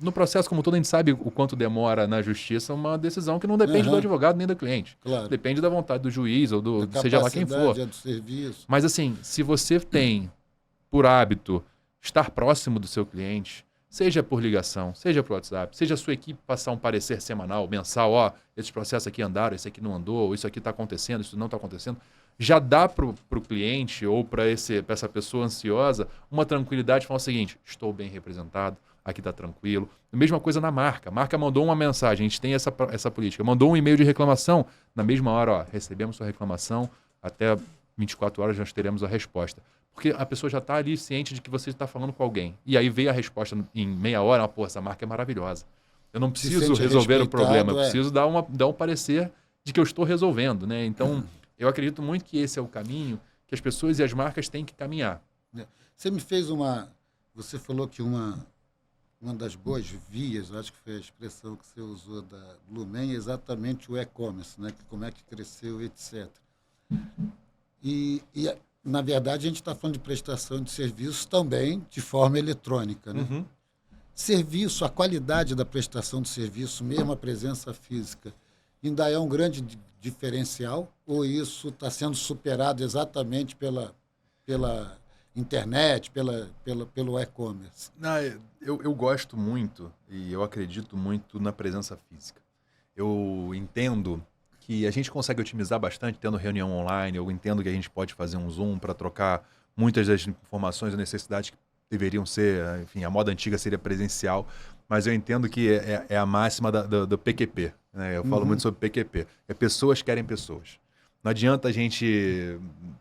no processo como todo, a gente sabe o quanto demora na justiça uma decisão que não depende do advogado nem do cliente. Claro. Depende da vontade do juiz ou seja lá quem for. Do serviço. Mas assim, se você tem por hábito estar próximo do seu cliente, seja por ligação, seja por WhatsApp, seja a sua equipe passar um parecer semanal, mensal, ó, esses processos aqui andaram, esse aqui não andou, isso aqui está acontecendo, isso não está acontecendo, já dá para o cliente ou para essa pessoa ansiosa uma tranquilidade, falar o seguinte, estou bem representado, aqui está tranquilo. Mesma coisa na marca. A marca mandou uma mensagem, a gente tem essa política, mandou um e-mail de reclamação, na mesma hora, ó, recebemos sua reclamação, até 24 horas nós teremos a resposta. Porque a pessoa já está ali ciente de que você está falando com alguém. E aí veio a resposta em meia hora, pô, essa marca é maravilhosa. Eu não preciso resolver o problema, eu preciso dar um parecer de que eu estou resolvendo, né? Então, eu acredito muito que esse é o caminho que as pessoas e as marcas têm que caminhar. Você me fez você falou que uma das boas vias, acho que foi a expressão que você usou da Lumen, é exatamente o e-commerce, né? Como é que cresceu, etc. E na verdade, a gente está falando de prestação de serviços também de forma eletrônica, né? Uhum. Serviço, a qualidade da prestação de serviço, mesmo a presença física, ainda é um grande diferencial, ou isso está sendo superado exatamente pela internet, pelo e-commerce? Eu gosto muito e eu acredito muito na presença física. Eu entendo que a gente consegue otimizar bastante tendo reunião online, eu entendo que a gente pode fazer um Zoom para trocar muitas das informações e necessidades que deveriam ser, enfim, a moda antiga seria presencial, mas eu entendo que é a máxima do PQP, né? Eu falo muito sobre PQP, pessoas querem pessoas. Não adianta a gente,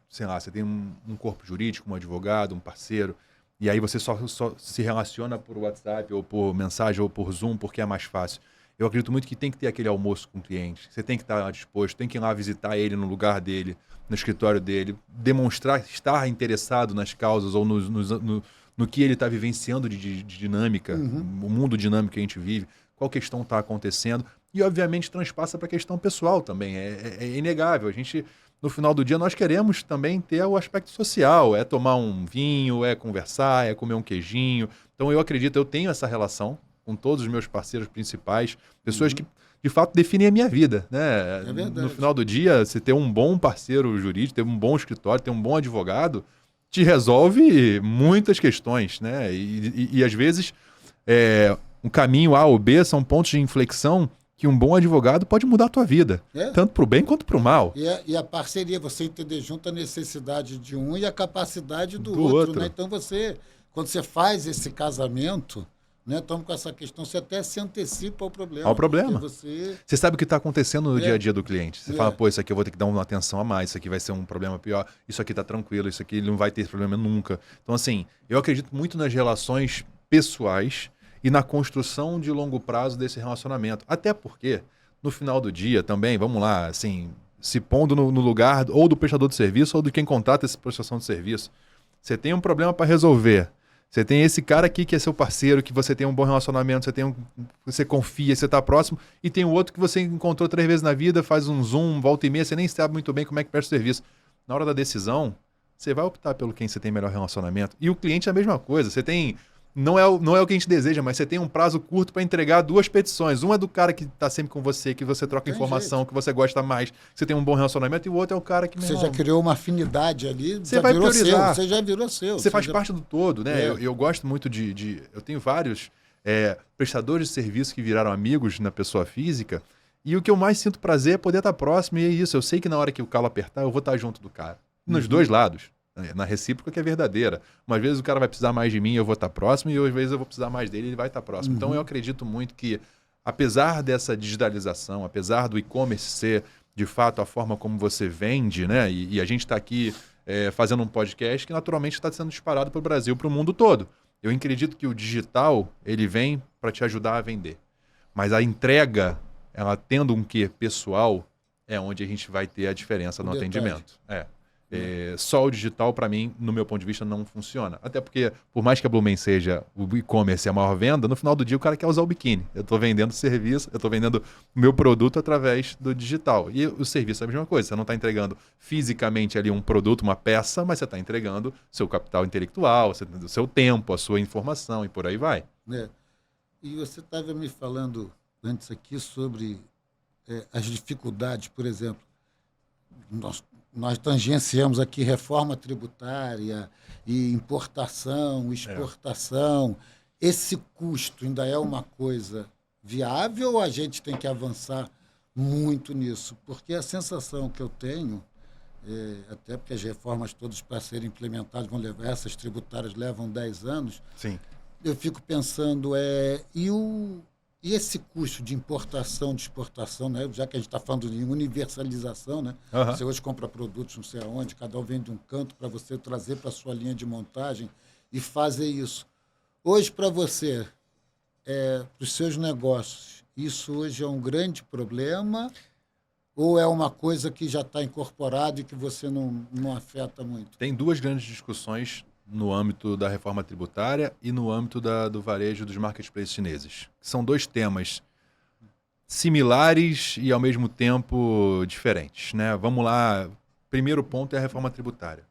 sei lá, você tem um corpo jurídico, um advogado, um parceiro, e aí você só se relaciona por WhatsApp ou por mensagem ou por Zoom porque é mais fácil. Eu acredito muito que tem que ter aquele almoço com o cliente, você tem que estar disposto, tem que ir lá visitar ele no lugar dele, no escritório dele, demonstrar estar interessado nas causas ou no que ele está vivenciando de dinâmica, o mundo dinâmico que a gente vive, qual questão está acontecendo, e obviamente transpassa para a questão pessoal também, é inegável. A gente, no final do dia, nós queremos também ter o aspecto social, é tomar um vinho, é conversar, é comer um queijinho. Então eu acredito, eu tenho essa relação com todos os meus parceiros principais, pessoas que de fato definem a minha vida, né? É verdade. No final do dia, você ter um bom parceiro jurídico, ter um bom escritório, ter um bom advogado, te resolve muitas questões, né? E às vezes um caminho A ou B são pontos de inflexão que um bom advogado pode mudar a tua vida, tanto para o bem quanto para o mal. E a parceria, você entender junto a necessidade de um e a capacidade do outro. Né? Então, quando você faz esse casamento, né, estamos com essa questão, você até se antecipa ao problema. Ao problema. Você sabe o que está acontecendo no dia a dia do cliente. Você fala, pô, isso aqui eu vou ter que dar uma atenção a mais, isso aqui vai ser um problema pior, isso aqui está tranquilo, isso aqui ele não vai ter esse problema nunca. Então, assim, eu acredito muito nas relações pessoais e na construção de longo prazo desse relacionamento. Até porque, no final do dia também, vamos lá, assim, se pondo no lugar ou do prestador de serviço ou de quem contrata essa prestação de serviço. Você tem um problema para resolver. Você tem esse cara aqui que é seu parceiro, que você tem um bom relacionamento, você confia, você está próximo, e tem o outro que você encontrou 3 vezes na vida, faz um zoom, volta e meia, você nem sabe muito bem como é que presta o serviço. Na hora da decisão, você vai optar pelo quem você tem melhor relacionamento. E o cliente é a mesma coisa. Você tem... Não é o que a gente deseja, mas você tem um prazo curto para entregar 2 petições. Uma é do cara que está sempre com você, que você troca informação, que você gosta mais, que você tem um bom relacionamento, e o outro é o cara que... Você já criou uma afinidade ali, você vai priorizar. Você já virou seu. Você faz parte do todo, né? Eu gosto muito eu tenho vários prestadores de serviço que viraram amigos na pessoa física, e o que eu mais sinto prazer é poder estar próximo, e é isso. Eu sei que na hora que o calo apertar, eu vou estar junto do cara. Nos dois lados. Na recíproca que é verdadeira. Umas vezes o cara vai precisar mais de mim, eu vou estar próximo, e às vezes eu vou precisar mais dele, ele vai estar próximo. Então eu acredito muito que, apesar dessa digitalização, apesar do e-commerce ser, de fato, a forma como você vende, né? E a gente está aqui fazendo um podcast que naturalmente está sendo disparado para o Brasil, para o mundo todo. Eu acredito que o digital, ele vem para te ajudar a vender. Mas a entrega, ela tendo um quê pessoal, é onde a gente vai ter a diferença no atendimento. Só o digital, para mim, no meu ponto de vista, não funciona. Até porque, por mais que a Blumen seja o e-commerce a maior venda, no final do dia o cara quer usar o biquíni. Eu estou vendendo serviço, eu estou vendendo o meu produto através do digital. E o serviço é a mesma coisa. Você não está entregando fisicamente ali um produto, uma peça, mas você está entregando seu capital intelectual, o seu tempo, a sua informação e por aí vai. E você estava me falando antes aqui sobre as dificuldades, por exemplo, nós tangenciamos aqui reforma tributária e importação, exportação. Esse custo ainda é uma coisa viável ou a gente tem que avançar muito nisso? Porque a sensação que eu tenho, até porque as reformas todas para serem implementadas vão levar, essas tributárias levam 10 anos, Sim. Eu fico pensando, e esse custo de importação, de exportação, né? Já que a gente está falando de universalização, né? Você hoje compra produtos não sei aonde, cada um vem de um canto para você trazer para a sua linha de montagem e fazer isso. Hoje, para você, para os seus negócios, isso hoje é um grande problema ou é uma coisa que já está incorporada e que você não afeta muito? Tem 2 grandes discussões no âmbito da reforma tributária e no âmbito do varejo dos marketplaces chineses. São 2 temas similares e, ao mesmo tempo, diferentes, né? Vamos lá. Primeiro ponto é a reforma tributária.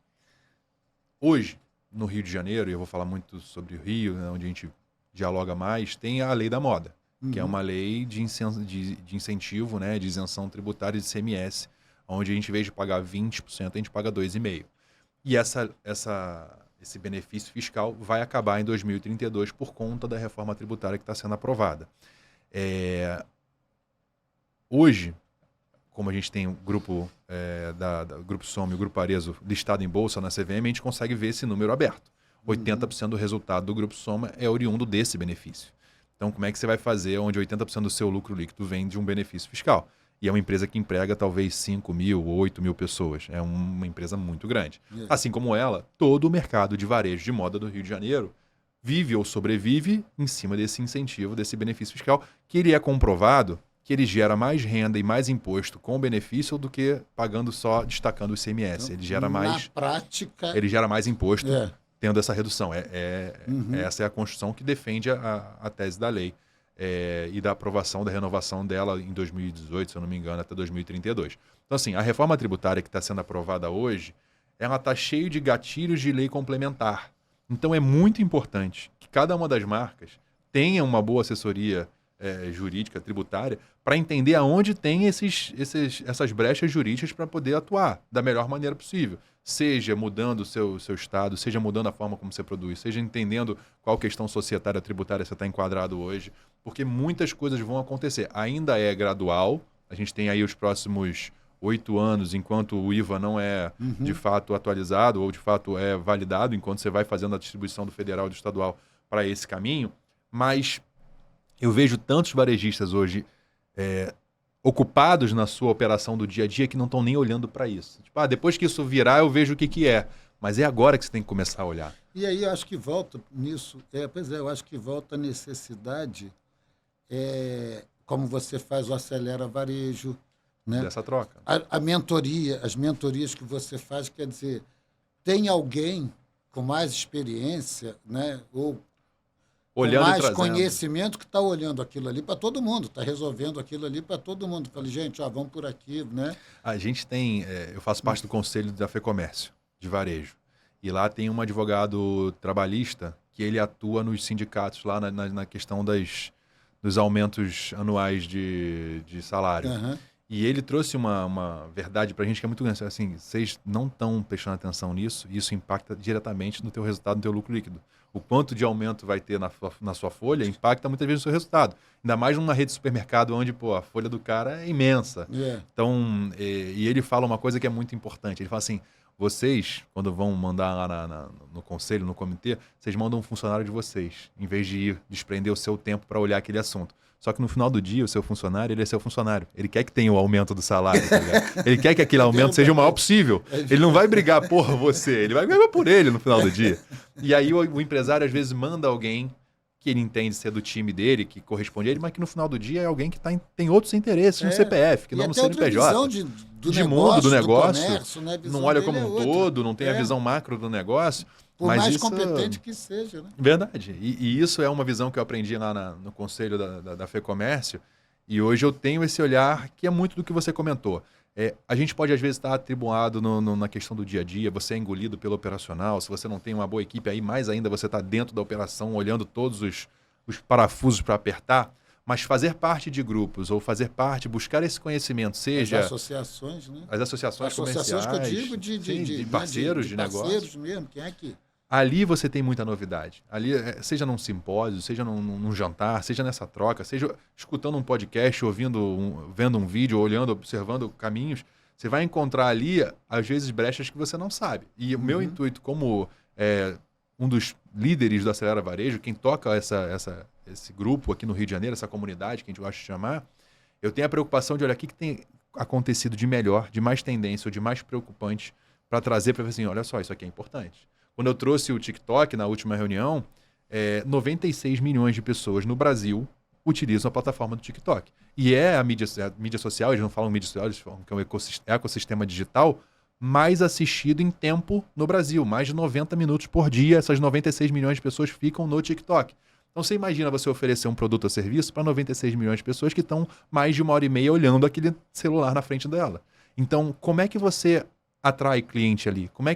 Hoje, no Rio de Janeiro, e eu vou falar muito sobre o Rio, né, onde a gente dialoga mais, tem a Lei da Moda, que é uma lei de incentivo, né, de isenção tributária de ICMS, onde a gente, em vez de pagar 20%, a gente paga 2,5%. E esse benefício fiscal vai acabar em 2032 por conta da reforma tributária que está sendo aprovada. Hoje, como a gente tem o grupo Grupo Soma e o Grupo Arezzo listado em bolsa na CVM, a gente consegue ver esse número aberto. 80% do resultado do Grupo Soma é oriundo desse benefício. Então, como é que você vai fazer onde 80% do seu lucro líquido vem de um benefício fiscal? E é uma empresa que emprega talvez 5 mil ou 8 mil pessoas. É uma empresa muito grande. Assim como ela, todo o mercado de varejo de moda do Rio de Janeiro vive ou sobrevive em cima desse incentivo, desse benefício fiscal, que ele é comprovado que ele gera mais renda e mais imposto com o benefício do que pagando só, destacando o ICMS. Ele gera mais... Na prática... Ele gera mais imposto tendo essa redução. Essa é a construção que defende a tese da lei. E da aprovação, da renovação dela em 2018, se eu não me engano, até 2032. Então, assim, a reforma tributária que está sendo aprovada hoje, ela está cheia de gatilhos de lei complementar. Então, é muito importante que cada uma das marcas tenha uma boa assessoria jurídica, tributária, para entender aonde tem essas brechas jurídicas para poder atuar da melhor maneira possível. seja mudando o seu estado, seja mudando a forma como você produz, seja entendendo qual questão societária, tributária você está enquadrado hoje, porque muitas coisas vão acontecer. Ainda é gradual, a gente tem aí os próximos 8 anos, enquanto o IVA não é de fato atualizado ou de fato é validado, enquanto você vai fazendo a distribuição do federal e do estadual para esse caminho, mas eu vejo tantos varejistas hoje ocupados na sua operação do dia a dia que não estão nem olhando para isso. Tipo, depois que isso virar, eu vejo o que é. Mas é agora que você tem que começar a olhar. E aí eu acho que volta nisso, eu acho que volta a necessidade, como você faz o Acelera Varejo, né? Dessa troca. A mentoria, as mentorias que você faz, quer dizer, tem alguém com mais experiência, né? Ou olhando com e mais trazendo. conhecimento que está olhando aquilo ali para todo mundo, está resolvendo aquilo ali para todo mundo. Falei, gente, vamos por aqui, né? A gente tem, eu faço parte do conselho da FEComércio, de varejo. E lá tem um advogado trabalhista que ele atua nos sindicatos, lá na questão dos aumentos anuais de salário. Uhum. E ele trouxe uma verdade para a gente que é muito grande. Assim, vocês não estão prestando atenção nisso, e isso impacta diretamente no teu resultado, no teu lucro líquido. O quanto de aumento vai ter na sua folha impacta muitas vezes no seu resultado. Ainda mais numa rede de supermercado onde a folha do cara é imensa. Yeah. Então, e ele fala uma coisa que é muito importante. Ele fala assim, vocês, quando vão mandar lá no conselho, no comitê, vocês mandam um funcionário de vocês, em vez de ir desprender o seu tempo para olhar aquele assunto. Só que no final do dia, o seu funcionário, ele é seu funcionário. Ele quer que tenha o aumento do salário, tá ligado? Ele quer que aquele aumento seja o maior possível. Ele não vai brigar por você, ele vai brigar por ele no final do dia. E aí o empresário, às vezes, manda alguém que ele entende ser do time dele, que corresponde a ele, mas que no final do dia é alguém que tem outros interesses no CPF, que não no CNPJ. Visão de negócio, mundo, do negócio, comércio, né? não olha como um todo, não tem a visão macro do negócio. Por mas mais isso, competente que seja, né? Verdade. E isso é uma visão que eu aprendi lá no conselho da FEComércio. E hoje eu tenho esse olhar que é muito do que você comentou. A gente pode, às vezes, estar atribuado na questão do dia a dia, você é engolido pelo operacional, se você não tem uma boa equipe, aí mais ainda você está dentro da operação, olhando todos os parafusos para apertar. Mas fazer parte de grupos ou fazer parte, buscar esse conhecimento, seja... As associações, né? As associações comerciais. Que eu digo de parceiros de negócio. Parceiros mesmo, quem é que... Ali você tem muita novidade. Ali, seja num simpósio, seja num jantar, seja nessa troca, seja escutando um podcast, vendo um vídeo, olhando, observando caminhos, você vai encontrar ali, às vezes, brechas que você não sabe. E o meu intuito, como um dos líderes do Acelera Varejo, quem toca esse grupo aqui no Rio de Janeiro, essa comunidade que a gente gosta de chamar, eu tenho a preocupação de olhar o que tem acontecido de melhor, de mais tendência ou de mais preocupante para trazer para ver assim, olha só, isso aqui é importante. Quando eu trouxe o TikTok na última reunião, 96 milhões de pessoas no Brasil utilizam a plataforma do TikTok. E a mídia social, eles não falam mídia social, eles falam que é um ecossistema digital mais assistido em tempo no Brasil. Mais de 90 minutos por dia, essas 96 milhões de pessoas ficam no TikTok. Então você imagina você oferecer um produto ou serviço para 96 milhões de pessoas que estão mais de 1h30 olhando aquele celular na frente dela. Então, como é que você atrai cliente ali? Como é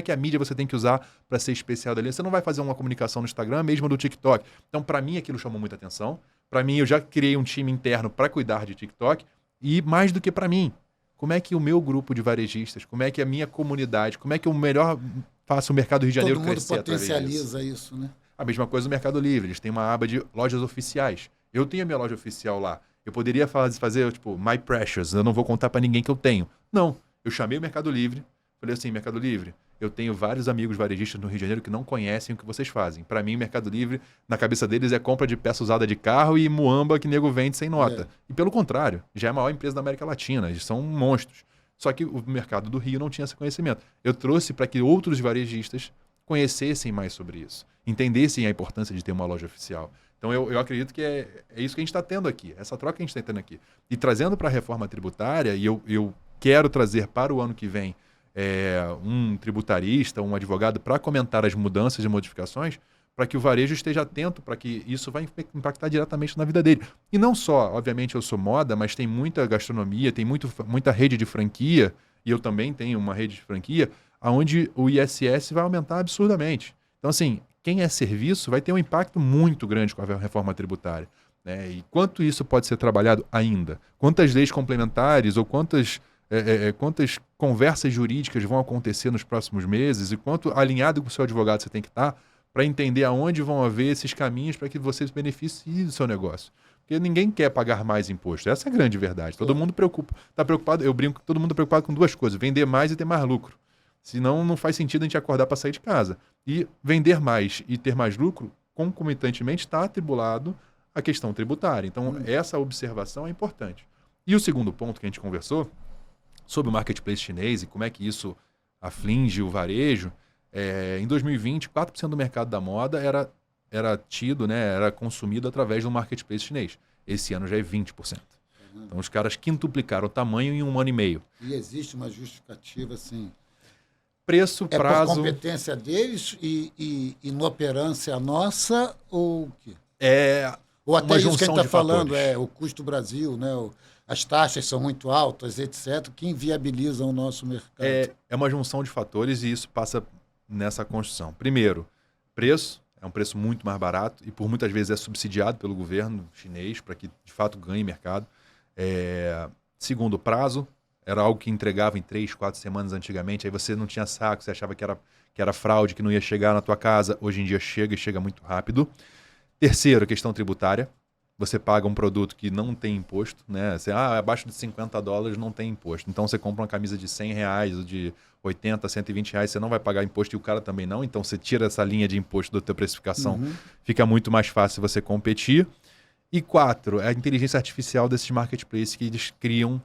que a mídia você tem que usar para ser especial dali? Você não vai fazer uma comunicação no Instagram, mesmo do TikTok. Então, para mim, aquilo chamou muita atenção. Para mim, eu já criei um time interno para cuidar de TikTok. E mais do que para mim, como é que o meu grupo de varejistas, como é que a minha comunidade, como é que eu melhor faço o mercado do Rio de Janeiro crescer através disso? Todo mundo potencializa isso, né? A mesma coisa no Mercado Livre. Eles têm uma aba de lojas oficiais. Eu tenho a minha loja oficial lá. Eu poderia fazer tipo, My Precious. Eu não vou contar para ninguém que eu tenho. Não. Eu chamei o Mercado Livre, falei assim, Mercado Livre, eu tenho vários amigos varejistas no Rio de Janeiro que não conhecem o que vocês fazem. Para mim, Mercado Livre, na cabeça deles, é compra de peça usada de carro e muamba que nego vende sem nota. E pelo contrário, já é a maior empresa da América Latina, eles são monstros. Só que o mercado do Rio não tinha esse conhecimento. Eu trouxe para que outros varejistas conhecessem mais sobre isso, entendessem a importância de ter uma loja oficial. Então, eu acredito que é isso que a gente está tendo aqui, essa troca que a gente está tendo aqui. E trazendo para a reforma tributária, e eu quero trazer para o ano que vem um tributarista, um advogado, para comentar as mudanças e modificações, para que o varejo esteja atento, para que isso vai impactar diretamente na vida dele. E não só, obviamente, eu sou moda, mas tem muita gastronomia, tem muita rede de franquia, e eu também tenho uma rede de franquia, onde o ISS vai aumentar absurdamente. Então, assim, quem é serviço vai ter um impacto muito grande com a reforma tributária. Né? E quanto isso pode ser trabalhado ainda? Quantas leis complementares ou quantas quantas conversas jurídicas vão acontecer nos próximos meses e quanto alinhado com o seu advogado você tem que estar para entender aonde vão haver esses caminhos para que você se beneficie do seu negócio. Porque ninguém quer pagar mais imposto. Essa é a grande verdade. Todo mundo está preocupado, eu brinco que todo mundo está preocupado com duas coisas, vender mais e ter mais lucro. Senão não faz sentido a gente acordar para sair de casa. E vender mais e ter mais lucro, concomitantemente, está atribulado à questão tributária. Então, essa observação é importante. E o segundo ponto que a gente conversou, sobre o marketplace chinês e como é que isso aflige o varejo, em 2020, 4% do mercado da moda era tido, né, era consumido através do marketplace chinês. Esse ano já é 20%. Então, os caras quintuplicaram o tamanho em 1 ano e meio. E existe uma justificativa, assim... Preço, prazo... por competência deles e inoperância nossa ou o quê? Ou até uma isso que a gente está falando, fatores. o custo Brasil, né? As taxas são muito altas, etc., que inviabilizam o nosso mercado. É uma junção de fatores e isso passa nessa construção. Primeiro, preço. É um preço muito mais barato e por muitas vezes é subsidiado pelo governo chinês para que de fato ganhe mercado. Segundo, prazo. Era algo que entregava em 3, 4 semanas antigamente. Aí você não tinha saco, você achava que era fraude, que não ia chegar na tua casa. Hoje em dia chega e chega muito rápido. Terceiro, a questão tributária. Você paga um produto que não tem imposto, né? Abaixo de $50 não tem imposto. Então você compra uma camisa de R$100 ou de 80, R$120, você não vai pagar imposto e o cara também não. Então você tira essa linha de imposto da tua precificação, fica muito mais fácil você competir. E 4, a inteligência artificial desses marketplaces que eles criam.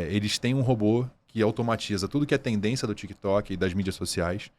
Eles têm um robô que automatiza tudo que é tendência do TikTok e das mídias sociais.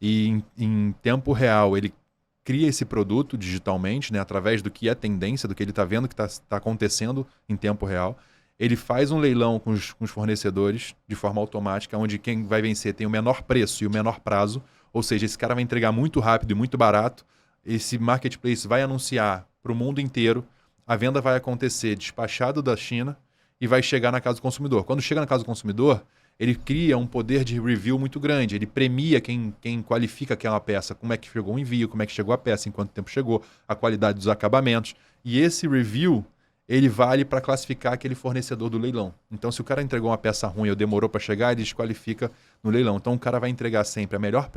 E em tempo real ele cria esse produto digitalmente, né, através do que é tendência, do que ele está vendo que está acontecendo em tempo real. Ele faz um leilão com os fornecedores de forma automática, onde quem vai vencer tem o menor preço e o menor prazo. Ou seja, esse cara vai entregar muito rápido e muito barato. Esse marketplace vai anunciar para o mundo inteiro. A venda vai acontecer despachado da China e vai chegar na casa do consumidor. Quando chega na casa do consumidor, ele cria um poder de review muito grande. Ele premia quem qualifica aquela peça, como é que chegou o envio, como é que chegou a peça, em quanto tempo chegou, a qualidade dos acabamentos. E esse review, ele vale para classificar aquele fornecedor do leilão. Então, se o cara entregou uma peça ruim ou demorou para chegar, ele desqualifica no leilão. Então, o cara vai entregar sempre a melhor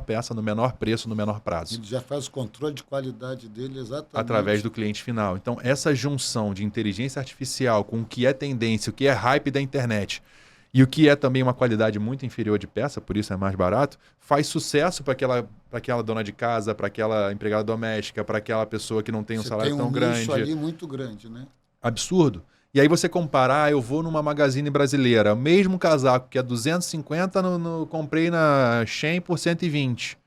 peça no menor preço, no menor prazo. Ele já faz o controle de qualidade dele exatamente. Através do cliente final. Então, essa junção de inteligência artificial com o que é tendência, o que é hype da internet e o que é também uma qualidade muito inferior de peça, por isso é mais barato, faz sucesso para aquela dona de casa, para aquela empregada doméstica, para aquela pessoa que não tem um salário tão grande. Tem um nicho ali muito grande, né? Absurdo. E aí você comparar, eu vou numa Magazine brasileira, mesmo casaco que é 250, comprei na Shein por 120.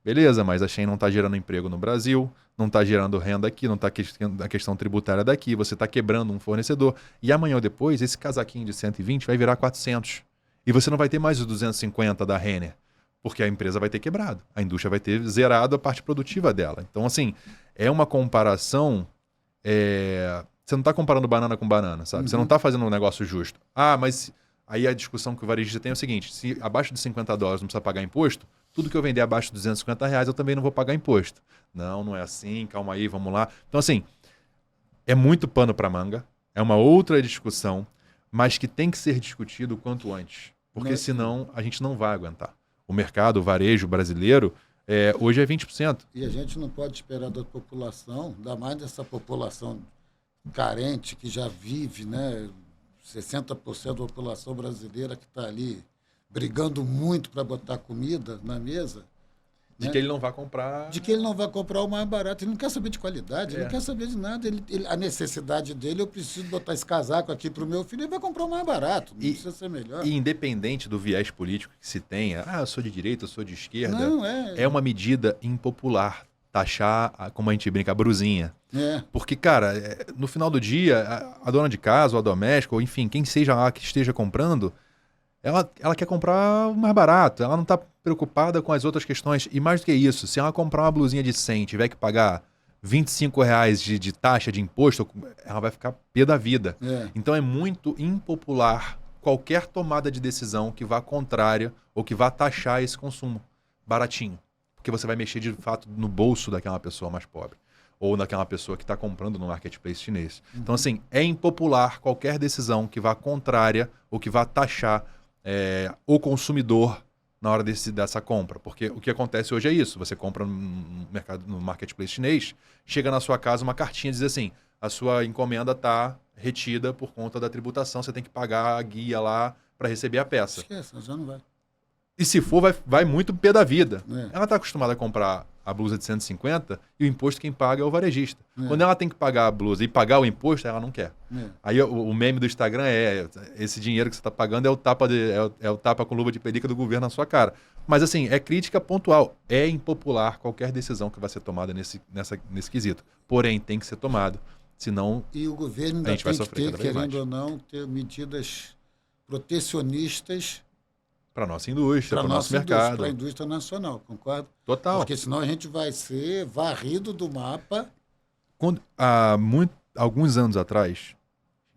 Beleza, mas a Shein não está gerando emprego no Brasil, não está gerando renda aqui, não está a questão tributária daqui, você está quebrando um fornecedor. E amanhã ou depois, esse casaquinho de 120 vai virar 400. E você não vai ter mais os 250 da Renner, porque a empresa vai ter quebrado. A indústria vai ter zerado a parte produtiva dela. Então, assim, é uma comparação... Você não está comparando banana com banana, sabe? Você não está fazendo um negócio justo. Mas aí a discussão que o varejista tem é o seguinte, se abaixo de $50 não precisa pagar imposto, tudo que eu vender abaixo de R$250 eu também não vou pagar imposto. Não é assim, calma aí, vamos lá. Então, assim, é muito pano para manga, é uma outra discussão, mas que tem que ser discutido o quanto antes, porque senão a gente não vai aguentar. O mercado, o varejo brasileiro, hoje é 20%. E a gente não pode esperar da população, ainda mais dessa população carente que já vive, né? 60% da população brasileira que está ali brigando muito para botar comida na mesa. De que ele não vai comprar... De que ele não vai comprar o mais barato. Ele não quer saber de qualidade, ele não quer saber de nada. A necessidade dele, eu preciso botar esse casaco aqui para o meu filho, ele vai comprar o mais barato, não precisa ser melhor. E independente do viés político que se tenha, eu sou de direita, eu sou de esquerda, não, é uma medida impopular taxar, como a gente brinca, a brusinha. Porque, cara, no final do dia, a dona de casa, ou a doméstica, ou enfim, quem seja lá que esteja comprando, ela quer comprar o mais barato, ela não está preocupada com as outras questões. E mais do que isso, se ela comprar uma blusinha de 100 e tiver que pagar R$25 de taxa de imposto, ela vai ficar pé da vida. Então é muito impopular qualquer tomada de decisão que vá contrária ou que vá taxar esse consumo baratinho. Porque você vai mexer de fato no bolso daquela pessoa mais pobre. ou naquela pessoa que está comprando no marketplace chinês. Então, assim, é impopular qualquer decisão que vá contrária ou que vá taxar o consumidor na hora dessa compra. Porque o que acontece hoje é isso. Você compra no marketplace chinês, chega na sua casa uma cartinha e diz assim, a sua encomenda está retida por conta da tributação, você tem que pagar a guia lá para receber a peça. Esquece, já não vai. E se for, vai muito pé da vida. É. Ela está acostumada a comprar a blusa de 150 e o imposto quem paga é o varejista. É. Quando ela tem que pagar a blusa e pagar o imposto, ela não quer. É. Aí o meme do Instagram esse dinheiro que você está pagando é o tapa com luva de pelica do governo na sua cara. Mas assim, é crítica pontual. É impopular qualquer decisão que vai ser tomada nesse quesito. Porém, tem que ser tomado. Senão, e o governo ainda tem que ter, querendo ou não, ter medidas protecionistas para a nossa indústria, para o nosso mercado. Para a indústria nacional, concorda? Total. Porque senão a gente vai ser varrido do mapa. Alguns anos atrás,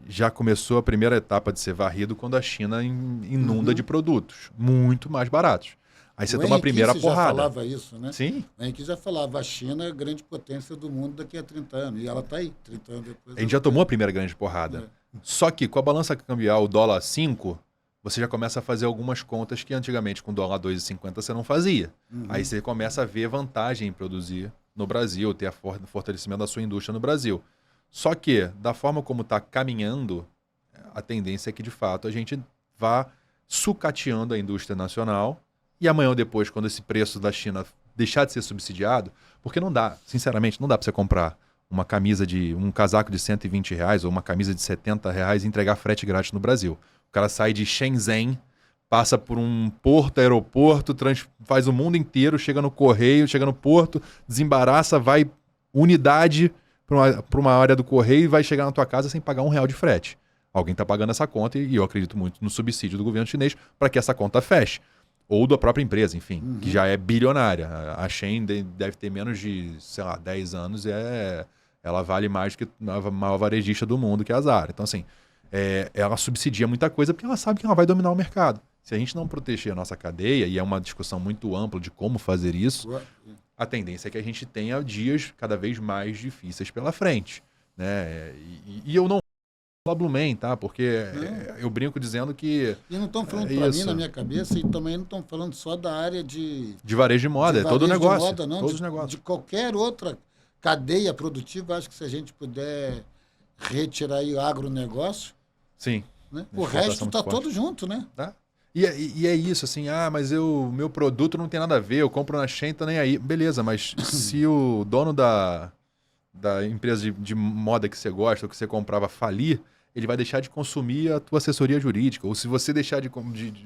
já começou a primeira etapa de ser varrido quando a China inunda de produtos muito mais baratos. Aí você toma a primeira porrada. Já falava isso, né? Sim. O Henrique já falava, a China é a grande potência do mundo daqui a 30 anos. E ela está aí, 30 anos depois. A gente já tomou a primeira grande porrada. Só que com a balança cambial, o dólar 5, você já começa a fazer algumas contas que antigamente com o dólar 2,50 você não fazia. Aí você começa a ver vantagem em produzir no Brasil, ter o fortalecimento da sua indústria no Brasil. Só que, da forma como está caminhando, a tendência é que, de fato, a gente vá sucateando a indústria nacional. E amanhã ou depois, quando esse preço da China deixar de ser subsidiado, porque não dá, sinceramente, não dá para você comprar um casaco de R$120 ou uma camisa de R$70 e entregar frete grátis no Brasil. O cara sai de Shenzhen, passa por um porto, aeroporto, faz o mundo inteiro, chega no correio, chega no porto, desembaraça, vai unidade para uma área do correio e vai chegar na tua casa sem pagar R$1 de frete. Alguém está pagando essa conta e eu acredito muito no subsídio do governo chinês para que essa conta feche. Ou da própria empresa, enfim, que já é bilionária. A Shein deve ter menos de, 10 anos e ela vale mais que a maior varejista do mundo, que é a Zara. Então, assim, ela subsidia muita coisa porque ela sabe que ela vai dominar o mercado. Se a gente não proteger a nossa cadeia, e é uma discussão muito ampla de como fazer isso, a tendência é que a gente tenha dias cada vez mais difíceis pela frente. Né? E eu não falo Blumen, tá? Porque eu brinco dizendo que... E não estão falando para mim, na minha cabeça, e também não estão falando só da área de varejo de moda, é todo o negócio. De moda, não, todos os negócios. De qualquer outra cadeia produtiva, acho que se a gente puder retirar aí o agronegócio, sim, né? O resto está todo junto, né? Tá? E é isso, assim, mas meu produto não tem nada a ver, eu compro na Shein, tá nem aí. Beleza, mas se o dono da empresa de moda que você gosta, ou que você comprava, falir, ele vai deixar de consumir a tua assessoria jurídica. Ou se você deixar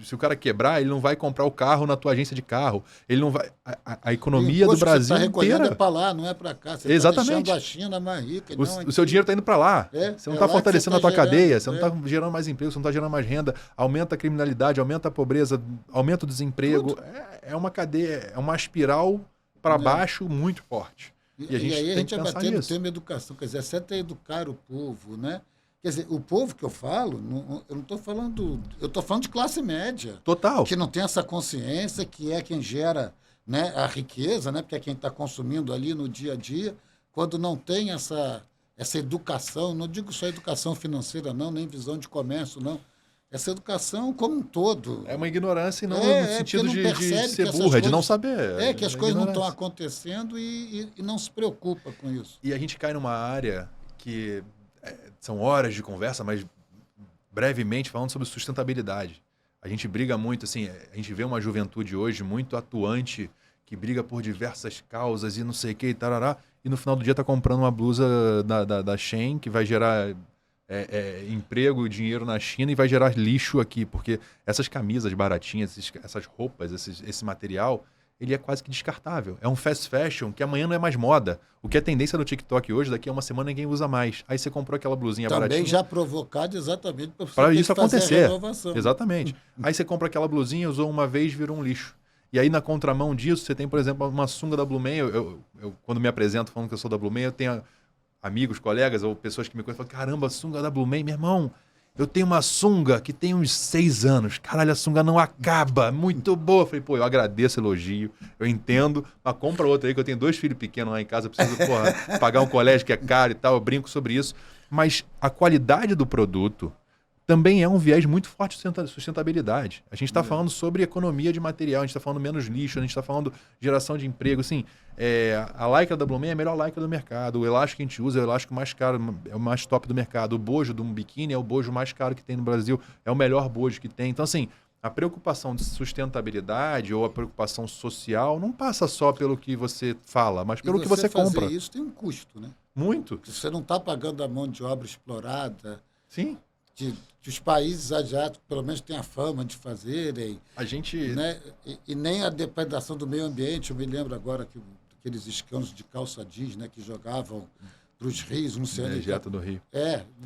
se o cara quebrar, ele não vai comprar o carro na tua agência de carro. Ele não vai... A economia do Brasil você tá recolhendo inteira... é para lá, não é para cá. Você exatamente. Tá deixando a China mais rica. O seu dinheiro está indo para lá. Você não está fortalecendo a tua cadeia, você não está gerando mais emprego, você não está gerando mais renda. Aumenta a criminalidade, aumenta a pobreza, aumenta o desemprego. É uma cadeia, é uma espiral para baixo muito forte. E aí a gente vai bater no tema educação. Quer dizer, certo é educar o povo, né? Quer dizer, o povo que eu falo, eu não estou falando... Eu estou falando de classe média. Total. Que não tem essa consciência, que é quem gera, né, a riqueza, né? Porque é quem está consumindo ali no dia a dia. Quando não tem essa educação, não digo só educação financeira, não, nem visão de comércio, não. Essa educação como um todo. É uma ignorância e não no sentido de ser burra, de não saber. Que as coisas não estão acontecendo e não se preocupa com isso. E a gente cai numa área que são horas de conversa, mas brevemente falando sobre sustentabilidade. A gente briga muito, assim, a gente vê uma juventude hoje muito atuante, que briga por diversas causas e não sei o que, e no final do dia está comprando uma blusa da Shein, que vai gerar... emprego e dinheiro na China e vai gerar lixo aqui, porque essas camisas baratinhas, essas roupas, esse material, ele é quase que descartável. É um fast fashion que amanhã não é mais moda. O que é tendência no TikTok hoje, daqui a uma semana ninguém usa mais. Aí você comprou aquela blusinha baratinha. Também já provocado exatamente para isso acontecer. Exatamente. Aí você compra aquela blusinha, usou uma vez, virou um lixo. E aí na contramão disso, você tem, por exemplo, uma sunga da Blumen. Eu quando me apresento falando que eu sou da Blumen, eu tenho amigos, colegas ou pessoas que me conhecem falam, caramba, sunga da Blumen, meu irmão, Eu tenho uma sunga que tem uns 6 anos. Caralho, a sunga não acaba. Muito boa. Eu falei, pô, eu agradeço o elogio. Eu entendo. Mas compra outra aí, que eu tenho 2 filhos pequenos lá em casa. Eu preciso, porra, pagar um colégio que é caro e tal. Eu brinco sobre isso. Mas a qualidade do produto também é um viés muito forte de sustentabilidade. A gente está falando sobre economia de material, a gente está falando menos lixo, a gente está falando geração de emprego. Assim, a lycra da Blumen é a melhor lycra do mercado. O elástico que a gente usa é o elástico mais caro, é o mais top do mercado. O bojo de um biquíni é o bojo mais caro que tem no Brasil, é o melhor bojo que tem. Então, assim, a preocupação de sustentabilidade ou a preocupação social não passa só pelo que você fala, mas pelo que você compra. Fazer isso tem um custo, né? Muito. Porque você não está pagando a mão de obra explorada. Sim. Que os países asiáticos, pelo menos, têm a fama de fazerem. A gente... Né? E nem a depredação do meio ambiente. Eu me lembro agora que aqueles escândalos de calça jeans, né, que jogavam para os rios, não sei onde. Dejeto do rio.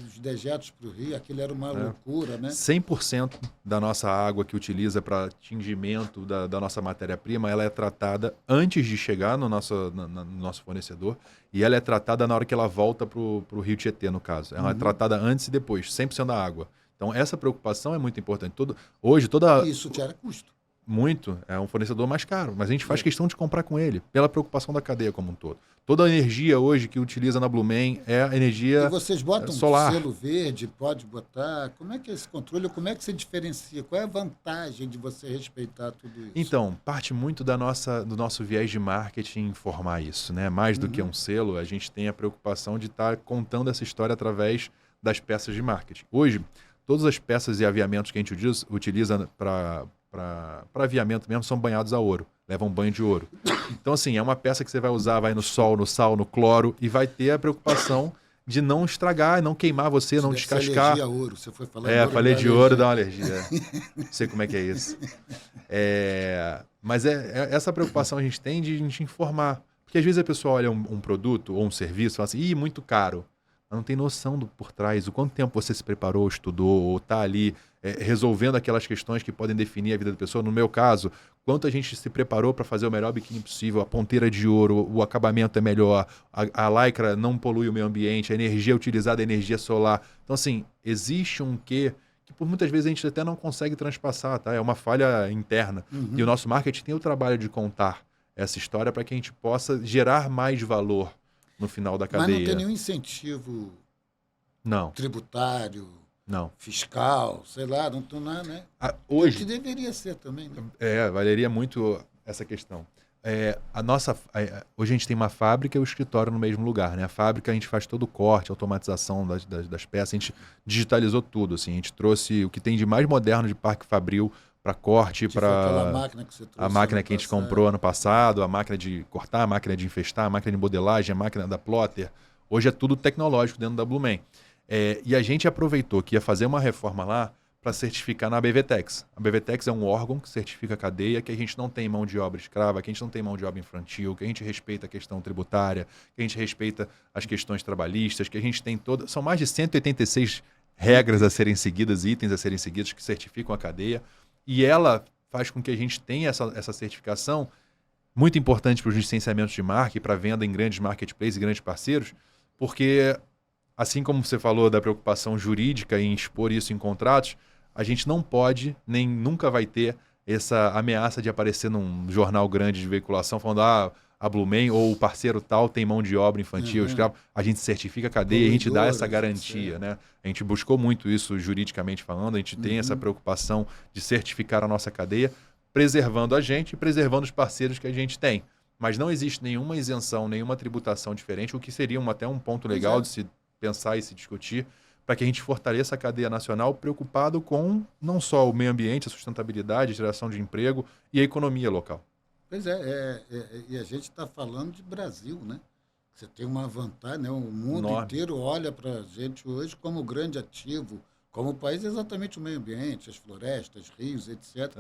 Os dejetos para o rio, aquilo era uma loucura, né? 100% da nossa água que utiliza para tingimento da nossa matéria-prima, ela é tratada antes de chegar no nosso fornecedor e ela é tratada na hora que ela volta para o rio Tietê, no caso. Ela é tratada antes e depois, 100% da água. Então, essa preocupação é muito importante. Isso gera custo. Muito. É um fornecedor mais caro, mas a gente faz questão de comprar com ele, pela preocupação da cadeia como um todo. Toda a energia hoje que utiliza na Blumen é a energia solar. E vocês botam um selo verde, pode botar? Como é que é esse controle? Como é que você diferencia? Qual é a vantagem de você respeitar tudo isso? Então, parte muito do nosso viés de marketing informar isso, né? Mais do que um selo, a gente tem a preocupação de estar contando essa história através das peças de marketing. Hoje, todas as peças e aviamentos que a gente utiliza para aviamento mesmo são banhados a ouro, levam banho de ouro. Então, assim, é uma peça que você vai usar, vai no sol, no sal, no cloro, e vai ter a preocupação de não estragar, não queimar você, não descascar. Alergia a ouro, você foi falando. Falei de ouro, dá uma alergia. Não sei como é que é isso. Mas essa preocupação a gente tem de a gente informar. Porque às vezes a pessoa olha um produto ou um serviço e fala assim, muito caro. Ela não tem noção por trás, o quanto tempo você se preparou, estudou, ou está ali resolvendo aquelas questões que podem definir a vida da pessoa. No meu caso, quanto a gente se preparou para fazer o melhor biquíni possível, a ponteira de ouro, o acabamento é melhor, a lycra não polui o meio ambiente, a energia utilizada é energia solar. Então, assim, existe um quê que por muitas vezes a gente até não consegue transpassar, tá? É uma falha interna. E o nosso marketing tem o trabalho de contar essa história para que a gente possa gerar mais valor no final da cadeia. Mas não tem nenhum incentivo tributário, fiscal, sei lá, não tem nada, né? Hoje, que deveria ser também, né? Valeria muito essa questão. Hoje a gente tem uma fábrica e o escritório no mesmo lugar, né? A fábrica a gente faz todo o corte, automatização das peças, a gente digitalizou tudo, assim, a gente trouxe o que tem de mais moderno de Parque Fabril para corte, para a máquina que a gente comprou ano passado, a máquina de cortar, a máquina de infestar, a máquina de modelagem, a máquina da plotter. Hoje é tudo tecnológico dentro da Blumen. E a gente aproveitou que ia fazer uma reforma lá para certificar na BVTEX. A BVTEX é um órgão que certifica a cadeia, que a gente não tem mão de obra escrava, que a gente não tem mão de obra infantil, que a gente respeita a questão tributária, que a gente respeita as questões trabalhistas, que a gente tem todas... São mais de 186 regras a serem seguidas, itens a serem seguidos que certificam a cadeia. E ela faz com que a gente tenha essa certificação muito importante para os licenciamentos de marca e para a venda em grandes marketplaces e grandes parceiros, porque, assim como você falou da preocupação jurídica em expor isso em contratos, a gente não pode, nem nunca vai ter essa ameaça de aparecer num jornal grande de veiculação falando a Blumen ou o parceiro tal tem mão de obra infantil, escravo. A gente certifica a cadeia e a gente dá essa garantia, né? A gente buscou muito isso juridicamente falando, a gente tem essa preocupação de certificar a nossa cadeia, preservando a gente e preservando os parceiros que a gente tem. Mas não existe nenhuma isenção, nenhuma tributação diferente, o que seria até um ponto legal de se pensar e se discutir, para que a gente fortaleça a cadeia nacional preocupado com não só o meio ambiente, a sustentabilidade, a geração de emprego e a economia local. Pois e a gente está falando de Brasil, né? Você tem uma vantagem, né? O mundo inteiro olha para a gente hoje como grande ativo, como país, exatamente o meio ambiente, as florestas, rios, etc.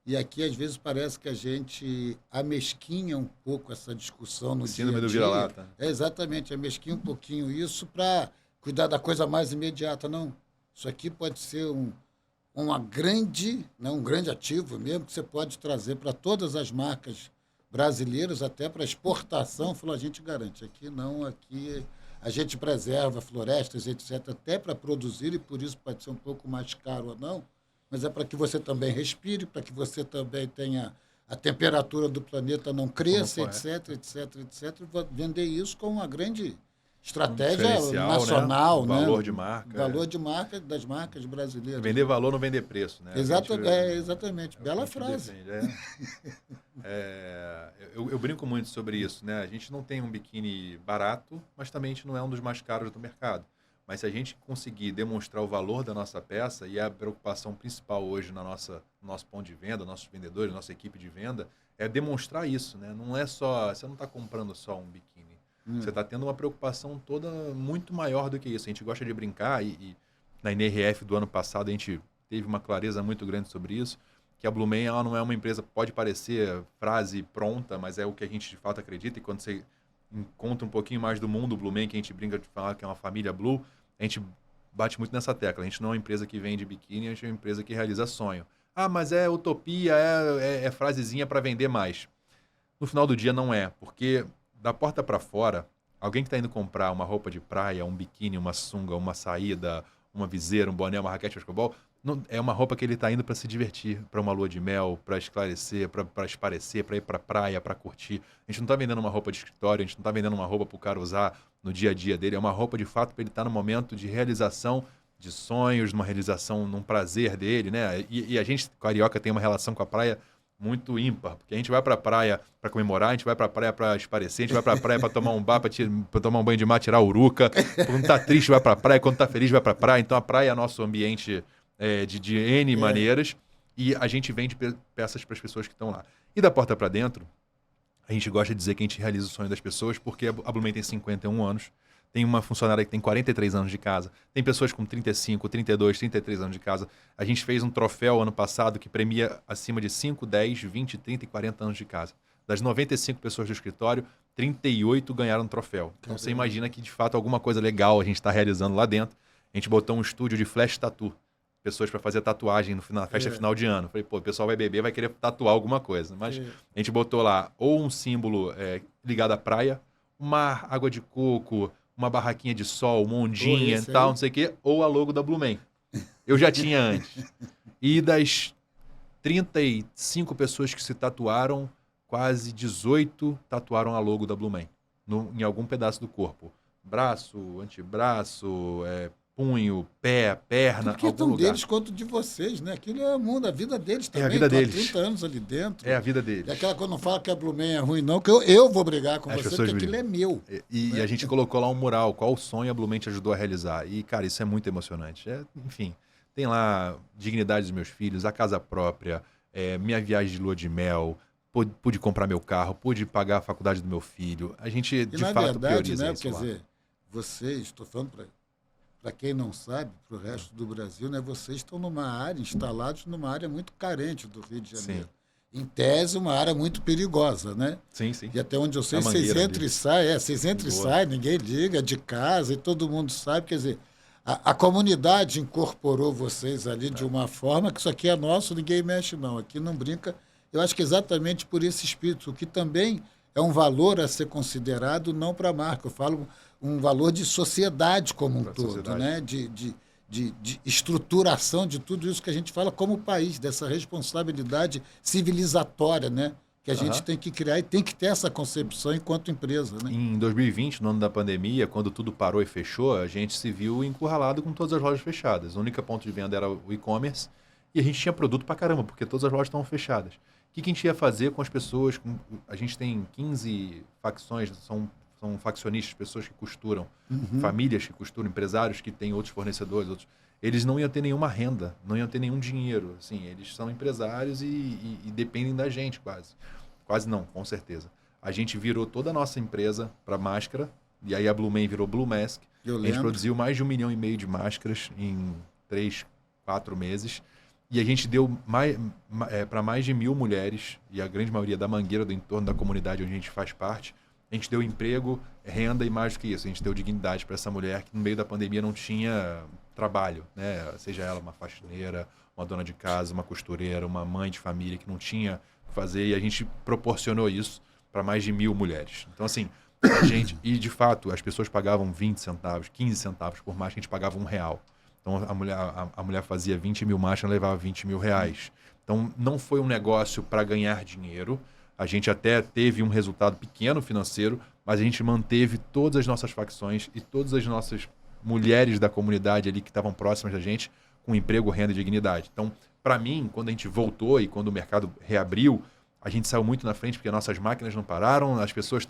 E aqui, às vezes, parece que a gente amesquinha um pouco essa discussão no dia a dia. Do vira-lata. Exatamente, amesquinha um pouquinho isso para cuidar da coisa mais imediata. Não, isso aqui pode ser um grande ativo mesmo, que você pode trazer para todas as marcas brasileiras, até para exportação. Falou, a gente garante. Aqui não, aqui A gente preserva florestas, etc., até para produzir, e por isso pode ser um pouco mais caro ou não, mas é para que você também respire, para que você também tenha a temperatura do planeta não cresça, etc., etc., etc. Vender isso como uma grande estratégia nacional, né? Né? Valor de marca. Valor de marca das marcas brasileiras. Vender valor, não vender preço, né? Exatamente. Bela frase. Eu brinco muito sobre isso, né? A gente não tem um biquíni barato, mas também a gente não é um dos mais caros do mercado. Mas se a gente conseguir demonstrar o valor da nossa peça, e a preocupação principal hoje no nosso ponto de venda, nossos vendedores, nossa equipe de venda, é demonstrar isso, né? Não é só... Você não está comprando só um biquíni. Você está tendo uma preocupação toda muito maior do que isso. A gente gosta de brincar e na NRF do ano passado a gente teve uma clareza muito grande sobre isso, que a Blumen ela não é uma empresa, pode parecer frase pronta, mas é o que a gente de fato acredita. E quando você encontra um pouquinho mais do mundo Blumen, que a gente brinca de falar que é uma família Blue, a gente bate muito nessa tecla. A gente não é uma empresa que vende biquíni, a gente é uma empresa que realiza sonho. Ah, mas é utopia, é frasezinha para vender mais. No final do dia não é, porque da porta para fora, alguém que está indo comprar uma roupa de praia, um biquíni, uma sunga, uma saída, uma viseira, um boné, uma raquete de basquetebol, é uma roupa que ele está indo para se divertir, para uma lua de mel, para esclarecer, para esparecer, para ir para a praia, para curtir. A gente não está vendendo uma roupa de escritório, a gente não está vendendo uma roupa para o cara usar no dia a dia dele, é uma roupa de fato para ele estar no momento de realização de sonhos, numa realização, num prazer dele, né? E a gente, carioca, tem uma relação com a praia muito ímpar, porque a gente vai para a praia para comemorar, a gente vai para a praia para esparecer, a gente vai para a praia para tomar um bar, para tomar um banho de mar, tirar a uruca. Quando tá triste vai para a praia, quando tá feliz vai para a praia. Então a praia é nosso ambiente de N maneiras e a gente vende peças para as pessoas que estão lá. E da porta para dentro, a gente gosta de dizer que a gente realiza o sonho das pessoas, porque a Blumen tem 51 anos, tem uma funcionária que tem 43 anos de casa, tem pessoas com 35, 32, 33 anos de casa. A gente fez um troféu ano passado que premia acima de 5, 10, 20, 30 e 40 anos de casa. Das 95 pessoas do escritório, 38 ganharam um troféu. Então você imagina que de fato alguma coisa legal a gente está realizando lá dentro. A gente botou um estúdio de flash tattoo, pessoas para fazer tatuagem na festa final de ano. Falei, pô, o pessoal vai beber, vai querer tatuar alguma coisa. Mas a gente botou lá ou um símbolo ligado à praia, mar, água de coco, uma barraquinha de sol, uma ondinha e tal, não sei o quê, ou a logo da Blumen. Eu já tinha antes. E das 35 pessoas que se tatuaram, quase 18 tatuaram a logo da Blumen em algum pedaço do corpo. Braço, antebraço, punho, pé, perna, porque algum tanto lugar. Deles quanto de vocês, né? Aquilo é o mundo, a vida deles também. É a vida deles. 30 anos ali dentro. É a vida deles. E aquela quando não fala que a Blumen é ruim, não, que eu vou brigar com você, porque aquilo é meu. E a gente colocou lá um mural, qual o sonho a Blumen te ajudou a realizar. E, cara, isso é muito emocionante. Enfim, tem lá dignidade dos meus filhos, a casa própria, minha viagem de lua de mel, pude comprar meu carro, pude pagar a faculdade do meu filho. A gente, de fato, prioriza isso quer lá. dizer, vocês, estou falando para quem não sabe, para o resto do Brasil, né, vocês estão numa área, instalados numa área muito carente do Rio de Janeiro. Sim. Em tese, uma área muito perigosa, né? Sim, sim. E até onde eu sei, vocês entram e saem, vocês entram e saem, ninguém liga, de casa, e todo mundo sabe. Quer dizer, a comunidade incorporou vocês ali de uma forma que isso aqui é nosso, ninguém mexe não, aqui não brinca. Eu acho que exatamente por esse espírito, o que também é um valor a ser considerado, não para a marca, eu falo um valor de sociedade como um todo, né? De estruturação de tudo isso que a gente fala como país, dessa responsabilidade civilizatória, né? Que a gente tem que criar e tem que ter essa concepção enquanto empresa, né? Em 2020, no ano da pandemia, quando tudo parou e fechou, a gente se viu encurralado com todas as lojas fechadas. O único ponto de venda era o e-commerce e a gente tinha produto pra caramba, porque todas as lojas estavam fechadas. O que a gente ia fazer com as pessoas? A gente tem 15 facções, são faccionistas, pessoas que costuram, famílias que costuram, empresários que têm outros fornecedores, eles não iam ter nenhuma renda, não iam ter nenhum dinheiro. Assim, eles são empresários e dependem da gente quase. Quase não, com certeza. A gente virou toda a nossa empresa para máscara, e aí a Blumen virou Blue Mask. A gente produziu mais de 1,5 milhão de máscaras em 3, 4 meses. E a gente deu para mais de 1.000 mulheres, e a grande maioria da Mangueira, do entorno da comunidade onde a gente faz parte, a gente deu emprego, renda e mais do que isso. A gente deu dignidade para essa mulher que no meio da pandemia não tinha trabalho, né? Seja ela uma faxineira, uma dona de casa, uma costureira, uma mãe de família que não tinha o que fazer. E a gente proporcionou isso para mais de 1.000 mulheres. Então, assim, E de fato, as pessoas pagavam 20 centavos, 15 centavos por máscara, a gente pagava R$ 1. Então a mulher fazia 20 mil máscaras, levava 20 mil reais. Então não foi um negócio para ganhar dinheiro. A gente até teve um resultado pequeno financeiro, mas a gente manteve todas as nossas facções e todas as nossas mulheres da comunidade ali que estavam próximas da gente com emprego, renda e dignidade. Então, para mim, quando a gente voltou e quando o mercado reabriu, a gente saiu muito na frente porque nossas máquinas não pararam, as pessoas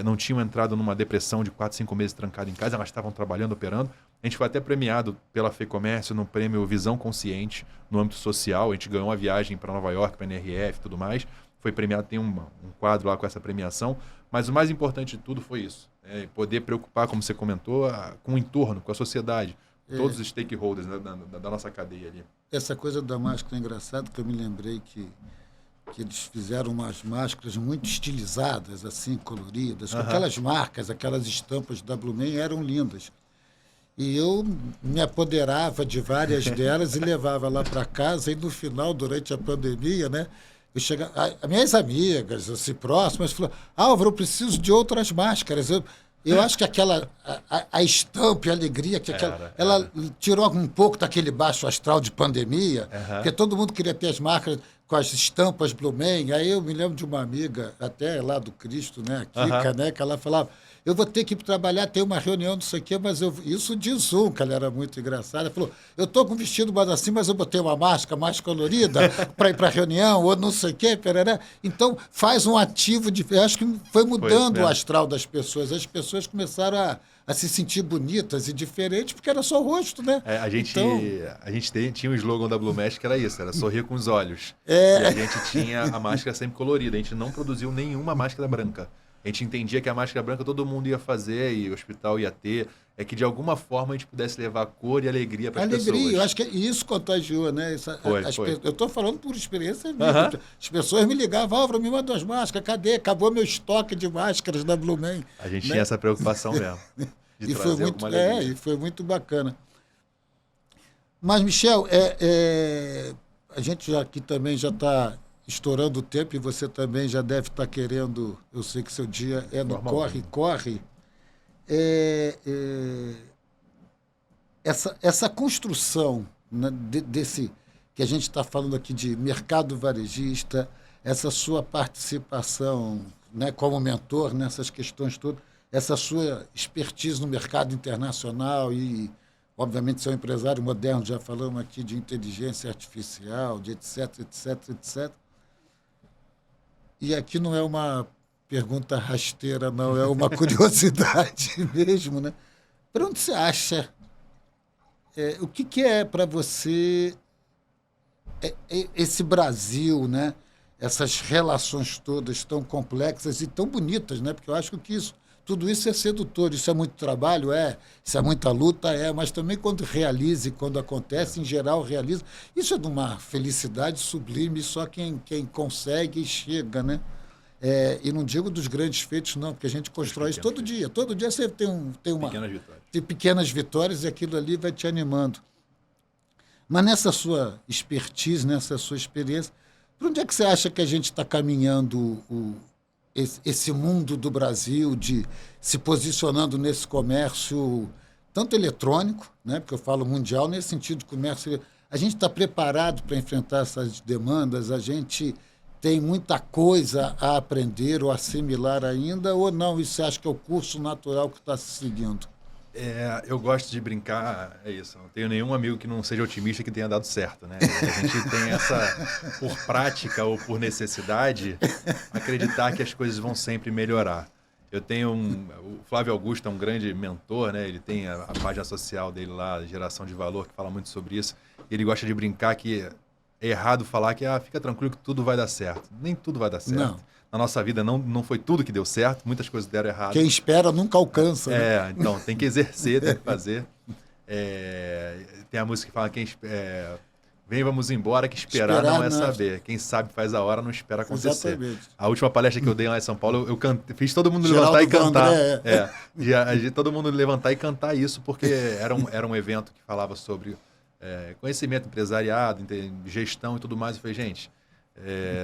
não tinham entrado numa depressão de 4, 5 meses trancado em casa, elas estavam trabalhando, operando. A gente foi até premiado pela FEComércio no prêmio Visão Consciente, no âmbito social. A gente ganhou uma viagem para Nova York, para a NRF e tudo mais. Foi premiado, tem um quadro lá com essa premiação. Mas o mais importante de tudo foi isso. Poder preocupar, como você comentou, com o entorno, com a sociedade. Todos os stakeholders da nossa cadeia ali. Essa coisa da máscara é engraçado, que eu me lembrei que eles fizeram umas máscaras muito estilizadas, assim, coloridas, com aquelas marcas, aquelas estampas da Blumen eram lindas. E eu me apoderava de várias delas e levava lá para casa, e no final, durante a pandemia, né, eu chegava, as minhas amigas, assim, próximas, falaram: Álvaro, eu preciso de outras máscaras. Eu acho que a estampa e a alegria, ela tirou um pouco daquele baixo astral de pandemia, porque todo mundo queria ter as máscaras com as estampas Blumen. Aí eu me lembro de uma amiga, até lá do Cristo, né, a Kika, né, que ela falava: eu vou ter que ir trabalhar, tem uma reunião, não sei o quê, mas isso de Zoom, que ela era muito engraçada. Ela falou: eu estou com um vestido mais assim, mas eu botei uma máscara mais colorida para ir para a reunião, ou não sei o quê, perará. Então, faz um ativo de... Eu acho que foi mudando o astral das pessoas. As pessoas começaram a se sentir bonitas e diferentes, porque era só o rosto, né? A gente tinha um slogan da Blue Mesh que era isso, era sorrir com os olhos. E a gente tinha a máscara sempre colorida. A gente não produziu nenhuma máscara branca. A gente entendia que a máscara branca todo mundo ia fazer e o hospital ia ter. É que, de alguma forma, a gente pudesse levar cor e alegria para as pessoas. Alegria, eu acho que isso contagiou, né? Foi. Eu estou falando por experiência minha. As pessoas me ligavam: Álvaro, me manda as máscaras, cadê? Acabou meu estoque de máscaras da Blumen. A gente tinha essa preocupação mesmo. E foi muito bacana. Mas, Michel, a gente já aqui também já está estourando o tempo, e você também já deve estar querendo, eu sei que seu dia é no corre. Essa construção, né, desse que a gente está falando aqui de mercado varejista, essa sua participação, né, como mentor nessas questões todas, essa sua expertise no mercado internacional e, obviamente, ser um empresário moderno, já falamos aqui de inteligência artificial, de etc, etc, etc. E aqui não é uma pergunta rasteira, não, é uma curiosidade mesmo, né? Para onde você acha? O que é para você esse Brasil, né? Essas relações todas tão complexas e tão bonitas, né? Porque eu acho que tudo isso é sedutor, isso é muito trabalho, isso é muita luta, mas também quando realiza e quando acontece, em geral realiza. Isso é de uma felicidade sublime, só quem consegue chega, né? E não digo dos grandes feitos, não, porque a gente constrói isso todo dia. Todo dia você tem uma... pequenas vitórias, e aquilo ali vai te animando. Mas nessa sua expertise, nessa sua experiência, para onde é que você acha que a gente está caminhando esse mundo do Brasil, de se posicionando nesse comércio tanto eletrônico, né, porque eu falo mundial nesse sentido de comércio? A gente está preparado para enfrentar essas demandas? A gente tem muita coisa a aprender ou assimilar ainda, ou não? Isso você acha que é o curso natural que está se seguindo? Eu gosto de brincar, isso. Não tenho nenhum amigo que não seja otimista que tenha dado certo, né? A gente tem essa, por prática ou por necessidade, acreditar que as coisas vão sempre melhorar. Eu tenho o Flávio Augusto é um grande mentor, né? Ele tem a página social dele lá, Geração de Valor, que fala muito sobre isso. Ele gosta de brincar que é errado falar que fica tranquilo que tudo vai dar certo. Nem tudo vai dar certo. Não. Na nossa vida não foi tudo que deu certo, muitas coisas deram errado. Quem espera nunca alcança. Né? Então, tem que exercer, tem que fazer. Tem a música que fala: vem, vamos embora, que esperar não é saber. Quem sabe faz a hora, não espera acontecer. Exatamente. A última palestra que eu dei lá em São Paulo, eu fiz todo mundo levantar e cantar. Todo mundo levantar e cantar isso, porque era um evento que falava sobre conhecimento empresariado, gestão e tudo mais. Eu falei: gente,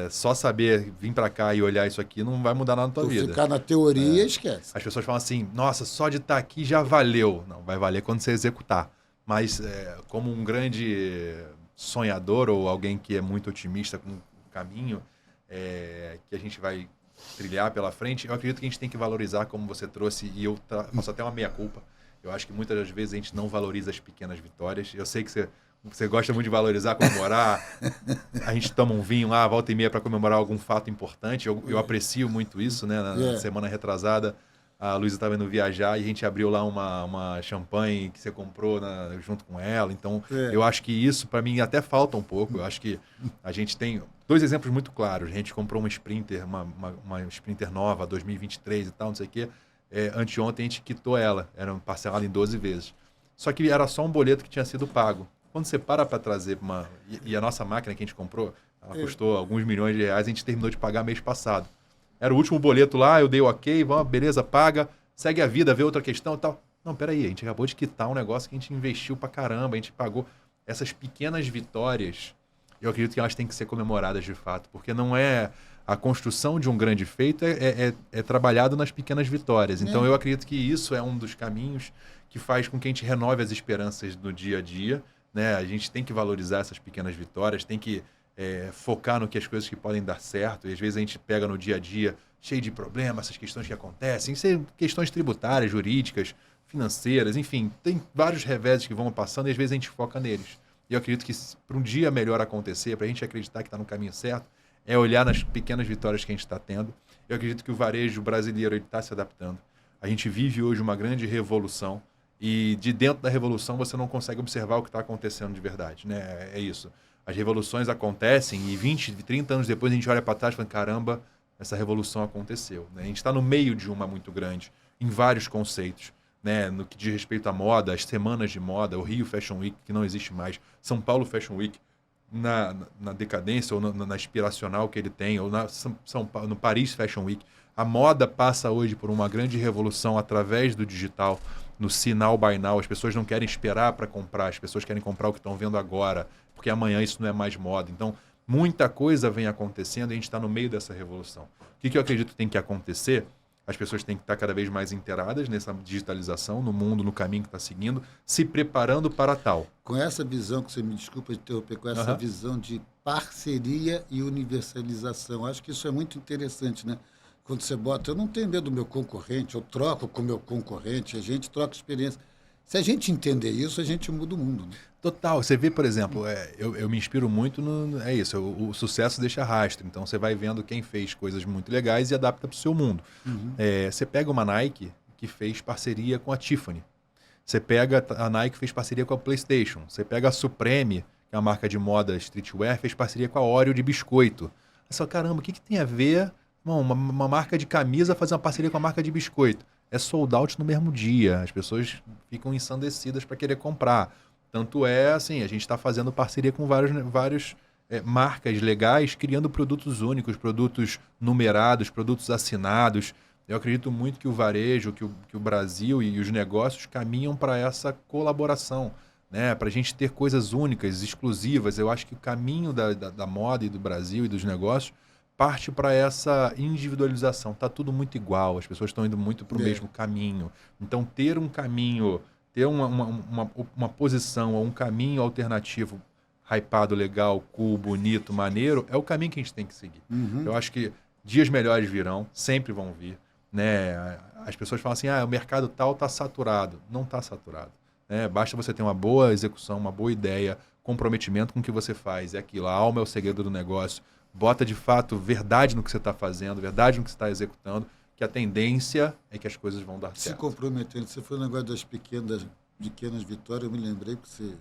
Só saber vir para cá e olhar isso aqui não vai mudar nada na tua vida. Ficar na teoria, esquece. As pessoas falam assim, nossa, só de estar aqui já valeu. Não, vai valer quando você executar. Mas como um grande sonhador ou alguém que é muito otimista com o caminho que a gente vai trilhar pela frente, eu acredito que a gente tem que valorizar, como você trouxe, e eu faço até uma meia-culpa. Eu acho que muitas das vezes a gente não valoriza as pequenas vitórias. Eu sei que você gosta muito de valorizar, comemorar. A gente toma um vinho lá, volta e meia, para comemorar algum fato importante. Eu aprecio muito isso, né? Na semana retrasada, a Luísa estava indo viajar e a gente abriu lá uma champanhe que você comprou junto com ela. Então, eu acho que isso, para mim, até falta um pouco. Eu acho que a gente tem 2 exemplos muito claros. A gente comprou uma Sprinter, uma Sprinter nova, 2023 e tal, não sei o quê. Anteontem a gente quitou ela, era parcelada em 12 vezes. Só que era só um boleto que tinha sido pago. Quando você para trazer e a nossa máquina que a gente comprou, ela custou alguns milhões de reais, a gente terminou de pagar mês passado. Era o último boleto lá, eu dei o ok, vamos, beleza, paga, segue a vida, vê outra questão e tal. Não, peraí, a gente acabou de quitar um negócio que a gente investiu pra caramba, a gente pagou. Essas pequenas vitórias, eu acredito que elas têm que ser comemoradas de fato, porque não é... A construção de um grande feito é trabalhado nas pequenas vitórias. Então, eu acredito que isso é um dos caminhos que faz com que a gente renove as esperanças no dia a dia, né? A gente tem que valorizar essas pequenas vitórias, tem que focar no que as coisas que podem dar certo. E às vezes a gente pega no dia a dia cheio de problemas, essas questões que acontecem, questões tributárias, jurídicas, financeiras, enfim, tem vários reveses que vão passando e às vezes a gente foca neles. E eu acredito que para um dia melhor acontecer, para a gente acreditar que está no caminho certo, é olhar nas pequenas vitórias que a gente está tendo. Eu acredito que o varejo brasileiro está se adaptando. A gente vive hoje uma grande revolução e de dentro da revolução você não consegue observar o que está acontecendo de verdade, né? É isso. As revoluções acontecem e 20, 30 anos depois a gente olha para trás e fala, caramba, essa revolução aconteceu, né? A gente está no meio de uma muito grande, em vários conceitos, né? No que diz respeito à moda, as semanas de moda, o Rio Fashion Week, que não existe mais, São Paulo Fashion Week, na decadência ou na inspiracional que ele tem, ou no Paris Fashion Week. A moda passa hoje por uma grande revolução através do digital, no sinal by now. As pessoas não querem esperar para comprar, as pessoas querem comprar o que estão vendo agora, porque amanhã isso não é mais moda. Então, muita coisa vem acontecendo e a gente está no meio dessa revolução. O que eu acredito que tem que acontecer? As pessoas têm que estar cada vez mais inteiradas nessa digitalização, no mundo, no caminho que está seguindo, se preparando para tal. Com essa visão, que você me desculpa de interromper, com essa visão de parceria e universalização, acho que isso é muito interessante, né? Quando você bota, eu não tenho medo do meu concorrente, eu troco com o meu concorrente, a gente troca experiência. Se a gente entender isso, a gente muda o mundo, né? Total. Você vê, por exemplo, eu me inspiro muito é isso, o sucesso deixa rastro. Então, você vai vendo quem fez coisas muito legais e adapta para o seu mundo. Você pega uma Nike que fez parceria com a Tiffany. Você pega a Nike que fez parceria com a PlayStation. Você pega a Supreme, que é uma marca de moda streetwear, fez parceria com a Oreo de biscoito. Aí você fala, caramba, o que tem a ver uma marca de camisa fazer uma parceria com a marca de biscoito? É sold out no mesmo dia. As pessoas ficam ensandecidas para querer comprar. Tanto assim, a gente está fazendo parceria com vários marcas legais, criando produtos únicos, produtos numerados, produtos assinados. Eu acredito muito que o varejo, que o Brasil e os negócios caminham para essa colaboração, né? Para a gente ter coisas únicas, exclusivas. Eu acho que o caminho da moda e do Brasil e dos negócios parte para essa individualização. Está tudo muito igual, as pessoas estão indo muito para o mesmo caminho. Então, ter um caminho, ter uma posição ou um caminho alternativo hypado, legal, cool, bonito, maneiro, é o caminho que a gente tem que seguir. Eu acho que dias melhores virão, sempre vão vir, né? As pessoas falam assim, o mercado tal está saturado. Não está saturado, né? Basta você ter uma boa execução, uma boa ideia, comprometimento com o que você faz. É aquilo, a alma é o segredo do negócio. Bota de fato verdade no que você está fazendo, verdade no que você está executando, que a tendência é que as coisas vão dar certo. Se comprometendo, você foi no negócio das pequenas vitórias, eu me lembrei que você...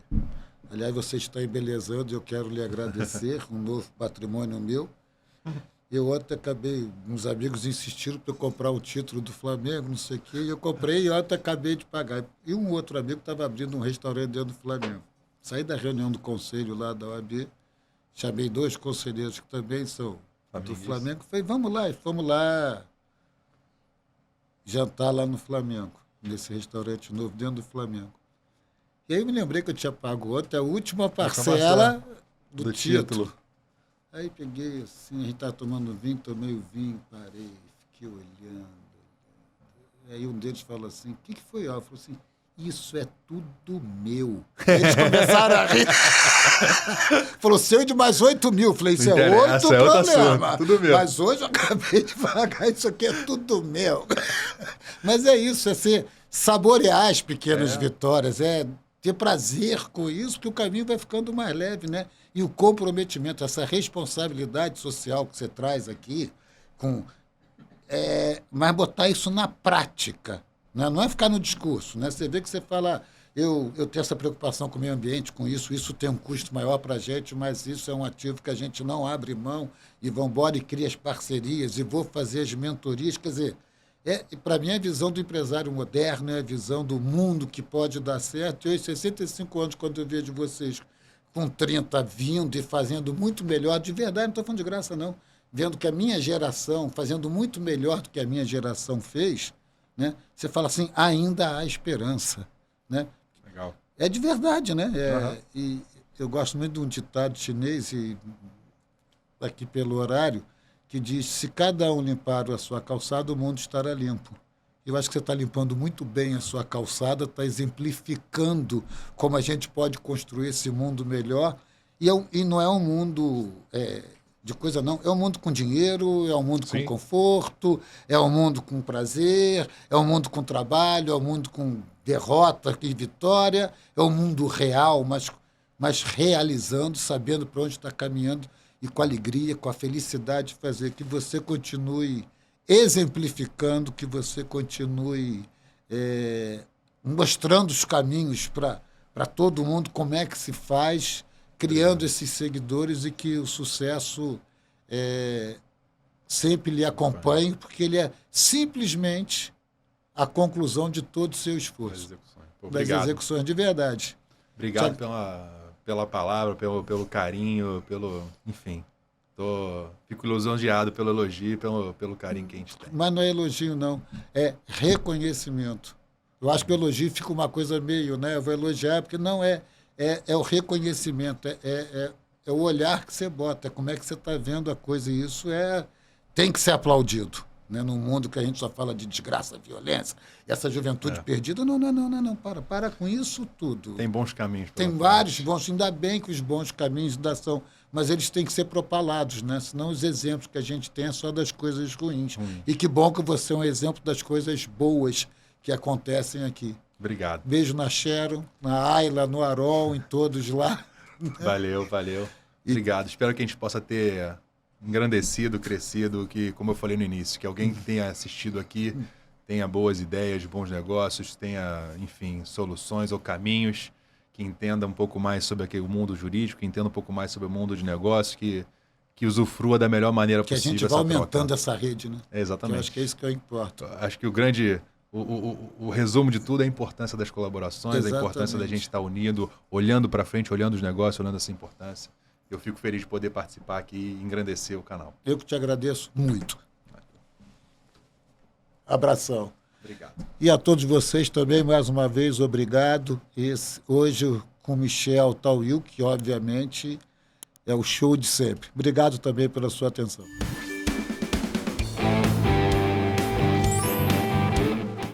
Aliás, você está embelezando e eu quero lhe agradecer, um novo patrimônio meu. Eu ontem acabei, uns amigos insistiram para eu comprar o título do Flamengo, não sei o quê, e eu comprei e ontem acabei de pagar. E um outro amigo estava abrindo um restaurante dentro do Flamengo. Saí da reunião do conselho lá da OAB, chamei 2 conselheiros que também são do Flamengo, falei, vamos lá, e fomos lá jantar lá no Flamengo, nesse restaurante novo dentro do Flamengo. E aí eu me lembrei que eu tinha pago ontem a última parcela do título. Aí peguei assim, a gente estava tomando vinho, tomei o vinho, parei, fiquei olhando. Aí um deles falou assim, o que foi? Eu falei assim, isso é tudo meu. Eles começaram a rir. Falou, seu de mais 8 mil. Falei, isso é outro problema. Tudo meu. Mas hoje eu acabei de pagar, isso aqui é tudo meu. Mas é isso, é ser, saborear as pequenas vitórias, é ter prazer com isso, que o caminho vai ficando mais leve, né? E o comprometimento, essa responsabilidade social que você traz aqui, mas botar isso na prática, né? Não é ficar no discurso, né? Você vê que você fala, eu tenho essa preocupação com o meio ambiente, com isso tem um custo maior para a gente, mas isso é um ativo que a gente não abre mão e vamos embora e cria as parcerias e vou fazer as mentorias. Quer dizer, para mim, é a visão do empresário moderno, é a visão do mundo que pode dar certo. Eu, aos 65 anos, quando eu vejo vocês com 30 vindo e fazendo muito melhor, de verdade, não estou falando de graça, não, vendo que a minha geração, fazendo muito melhor do que a minha geração fez, né? Você fala assim, ainda há esperança, né? Legal. É de verdade, né? E eu gosto muito de um ditado chinês, e aqui pelo horário, que diz, se cada um limpar a sua calçada, o mundo estará limpo. Eu acho que você está limpando muito bem a sua calçada, está exemplificando como a gente pode construir esse mundo melhor. E não é um mundo de coisa, não. É um mundo com dinheiro, é um mundo com conforto, é um mundo com prazer, é um mundo com trabalho, é um mundo com derrota e vitória, é um mundo real, mas realizando, sabendo para onde está caminhando e com alegria, com a felicidade de fazer, que você continue exemplificando, que você continue mostrando os caminhos para todo mundo, como é que se faz, criando esses seguidores e que o sucesso sempre lhe acompanhe, porque ele é simplesmente a conclusão de todo o seu esforço. Das execuções, de verdade. Obrigado pela palavra, pelo carinho, enfim. Fico lisonjeado pelo elogio e pelo carinho que a gente tem. Mas não é elogio, não. É reconhecimento. Eu acho que o elogio fica uma coisa meio, né? Eu vou elogiar, porque não é o reconhecimento, é o olhar que você bota, é como é que você está vendo a coisa. E isso tem que ser aplaudido. Né? Num mundo que a gente só fala de desgraça, violência, essa juventude perdida. Não, para com isso tudo. Tem bons caminhos. Tem vários bons, ainda bem que os bons caminhos ainda são, mas eles têm que ser propalados, né? Senão os exemplos que a gente tem é só das coisas ruins. E que bom que você é um exemplo das coisas boas que acontecem aqui. Obrigado. Beijo na Sharon, na Ayla, no Arol, em todos lá. Valeu. Obrigado. Espero que a gente possa ter engrandecido, crescido, que, como eu falei no início, que alguém que tenha assistido aqui tenha boas ideias, bons negócios, tenha, enfim, soluções ou caminhos, que entenda um pouco mais sobre o mundo jurídico, que entenda um pouco mais sobre o mundo de negócios, que usufrua da melhor maneira possível. Que a gente vai aumentando essa rede, né? Exatamente. Eu acho que é isso que importa. Acho que o resumo de tudo é a importância das colaborações, a importância da gente estar unido, olhando para frente, olhando os negócios, olhando essa importância. Eu fico feliz de poder participar aqui e engrandecer o canal. Eu que te agradeço muito. Abração. Obrigado. E a todos vocês também, mais uma vez, obrigado. Hoje com Michel Tauil, que obviamente é o show de sempre. Obrigado também pela sua atenção.